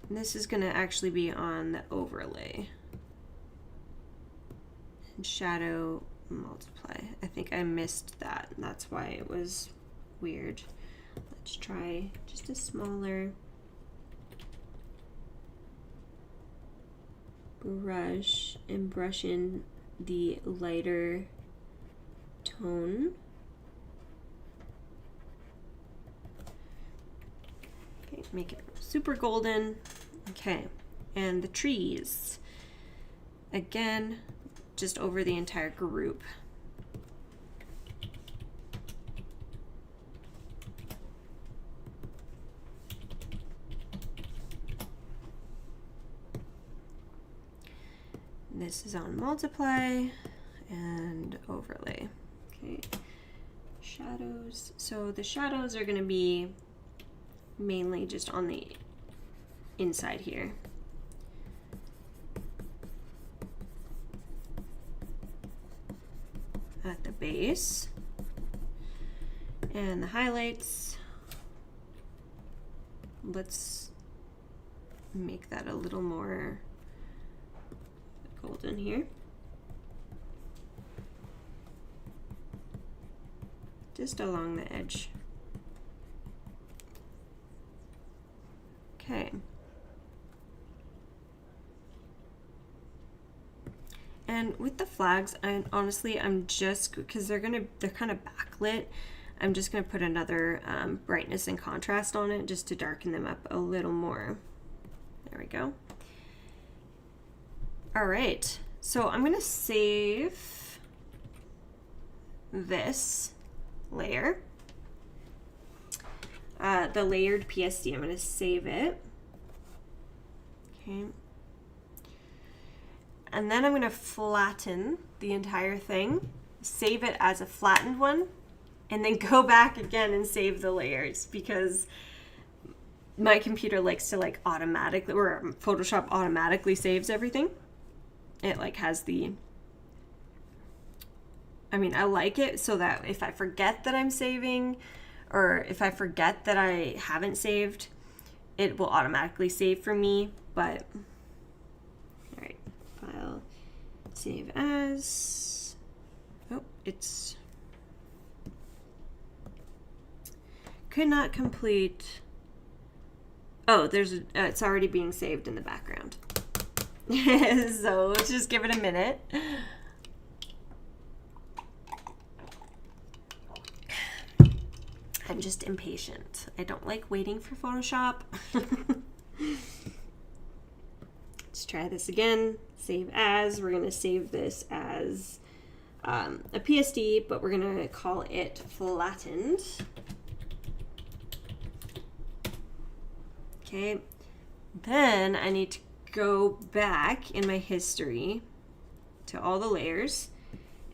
And this is going to actually be on the overlay. And shadow multiply. I think I missed that. That's why it was weird. Let's try just a smaller brush and brush in the lighter tone. Okay, make it super golden. Okay, and the trees. Again, just over the entire group. This is on multiply and overlay. Okay, shadows. So the shadows are going to be mainly just on the inside here. At the base. And the highlights, let's make that a little more golden here. Just along the edge. Okay. And with the flags, I'm just, because they're kind of backlit, I'm just gonna put another brightness and contrast on it just to darken them up a little more. There we go. All right, so I'm gonna save this layer, the layered PSD. I'm gonna save it. Okay. And then I'm gonna flatten the entire thing, save it as a flattened one, and then go back again and save the layers, because my computer likes to like automatically, or Photoshop automatically saves everything. It like has the, I mean, I like it so that if I forget that I'm saving, or if I forget that I haven't saved, it will automatically save for me. But all right, file, save as. Oh, it's could not complete. Oh, there's it's already being saved in the background. So let's just give it a minute. I'm just impatient. I don't like waiting for Photoshop. Let's try this again. Save as. We're going to save this as a PSD, but we're going to call it flattened. Okay. Then I need to go back in my history to all the layers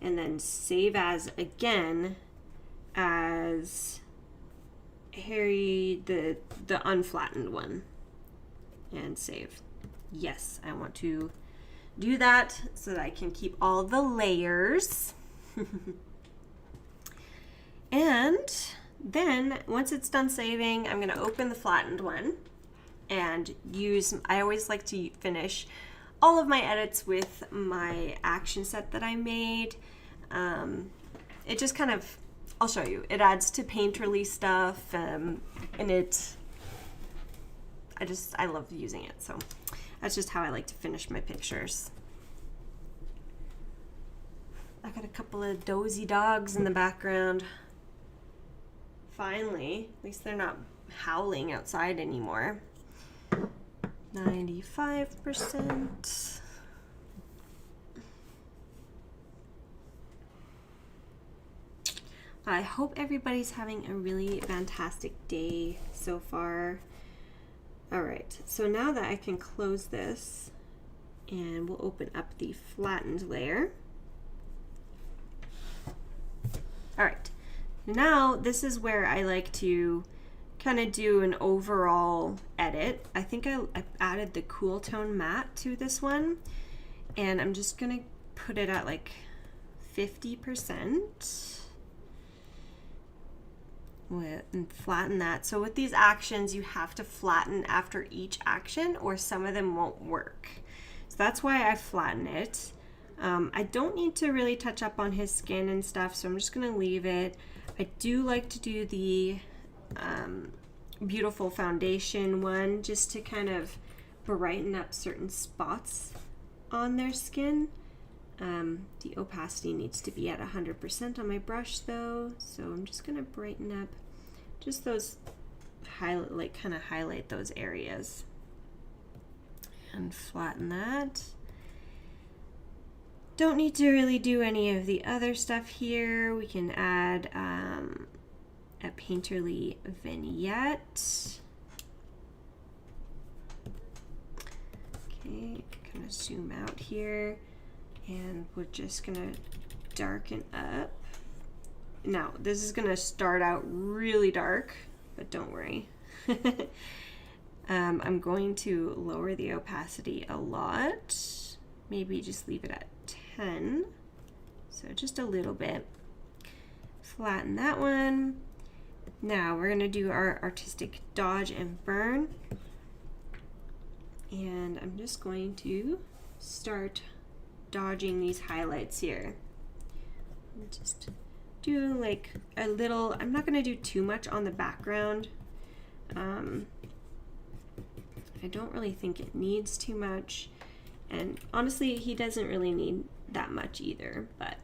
and then save as again as Harry, the unflattened one, and save. Yes, I want to do that so that I can keep all the layers. And then once it's done saving, I'm going to open the flattened one and use, I always like to finish all of my edits with my action set that I made. It just kind of, I'll show you. It adds to painterly stuff, and I love using it. So that's just how I like to finish my pictures. I got a couple of dozy dogs in the background. Finally, at least they're not howling outside anymore. 95%. I hope everybody's having a really fantastic day so far. All right, so now that I can close this, and we'll open up the flattened layer. All right, now this is where I like to kind of do an overall edit. I think I added the cool tone matte to this one, and I'm just gonna put it at like 50%. And flatten that. So with these actions, you have to flatten after each action or some of them won't work. So that's why I flatten it. I don't need to really touch up on his skin and stuff, so I'm just going to leave it. I do like to do the beautiful foundation one just to kind of brighten up certain spots on their skin. The opacity needs to be at 100% on my brush though, so I'm just going to brighten up just those, kind of highlight those areas and flatten that. Don't need to really do any of the other stuff here. We can add a painterly vignette. Okay, kind of zoom out here. And we're just gonna darken up. Now, this is gonna start out really dark, but don't worry. I'm going to lower the opacity a lot. Maybe just leave it at 10. So just a little bit. Flatten that one. Now we're gonna do our artistic dodge and burn. And I'm just going to start dodging these highlights here. Just do like a little, I'm not going to do too much on the background. I don't really think it needs too much, and honestly he doesn't really need that much either, but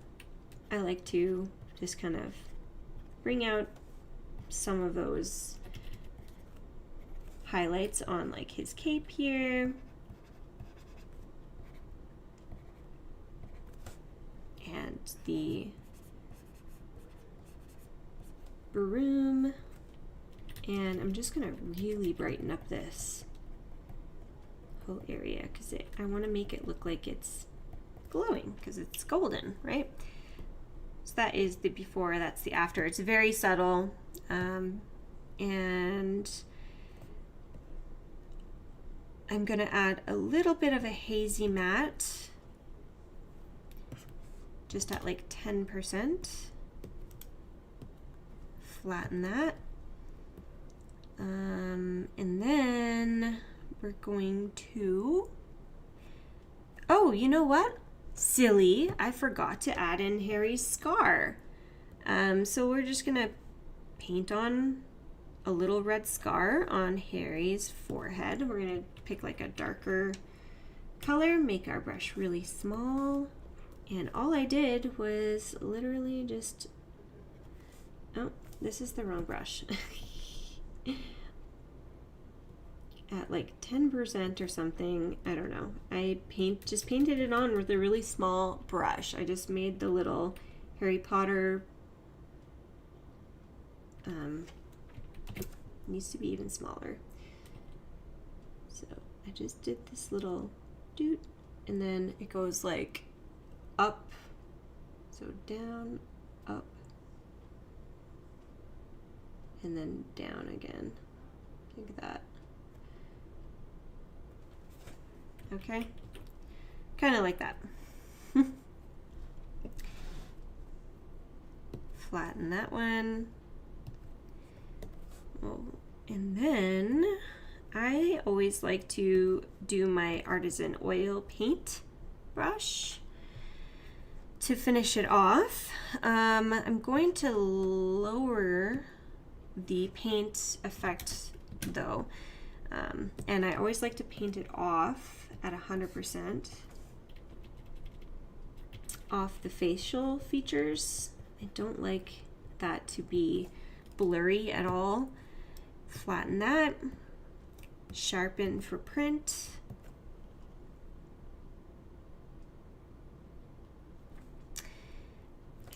I like to just kind of bring out some of those highlights on like his cape here. And the broom, and I'm just gonna really brighten up this whole area because I want to make it look like it's glowing because it's golden, right? So that is the before, that's the after. It's very subtle, and I'm gonna add a little bit of a hazy matte, just at like 10%. Flatten that. And then we're going to, oh, you know what? Silly, I forgot to add in Harry's scar. So we're just gonna paint on a little red scar on Harry's forehead. We're gonna pick like a darker color, make our brush really small. And all I did was literally just, oh, this is the wrong brush. At like 10% or something, I don't know. I just painted it on with a really small brush. I just made the little Harry Potter, needs to be even smaller. So I just did this little doot, and then it goes like up, so down, up, and then down again, like that. Okay, kind of like that. Flatten that one. Oh, and then I always like to do my artisan oil paint brush to finish it off. I'm going to lower the paint effect though, and I always like to paint it off at 100% off the facial features. I don't like that to be blurry at all. Flatten that, sharpen for print.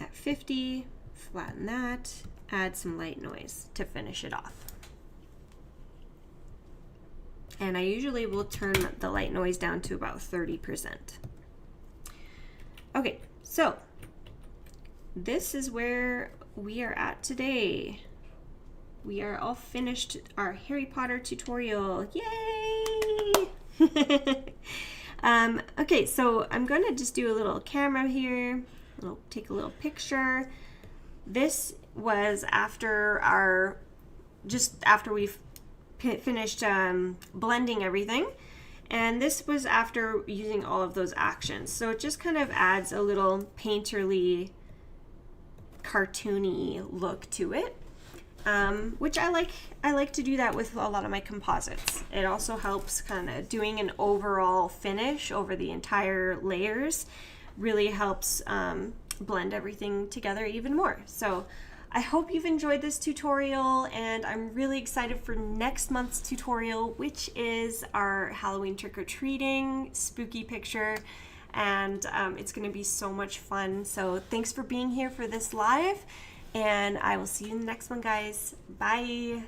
At 50, flatten that, add some light noise to finish it off. And I usually will turn the light noise down to about 30%. Okay, so this is where we are at today. We are all finished our Harry Potter tutorial. Yay! Okay, so I'm gonna just do a little camera here. I'll take a little picture. This was after we've finished blending everything, and this was after using all of those actions. So it just kind of adds a little painterly, cartoony look to it, which I like to do that with a lot of my composites. It also helps kind of doing an overall finish over the entire layers, really helps blend everything together even more. So I hope you've enjoyed this tutorial, and I'm really excited for next month's tutorial, which is our Halloween trick-or-treating spooky picture, and it's going to be so much fun. So thanks for being here for this live, and I will see you in the next one, guys. Bye!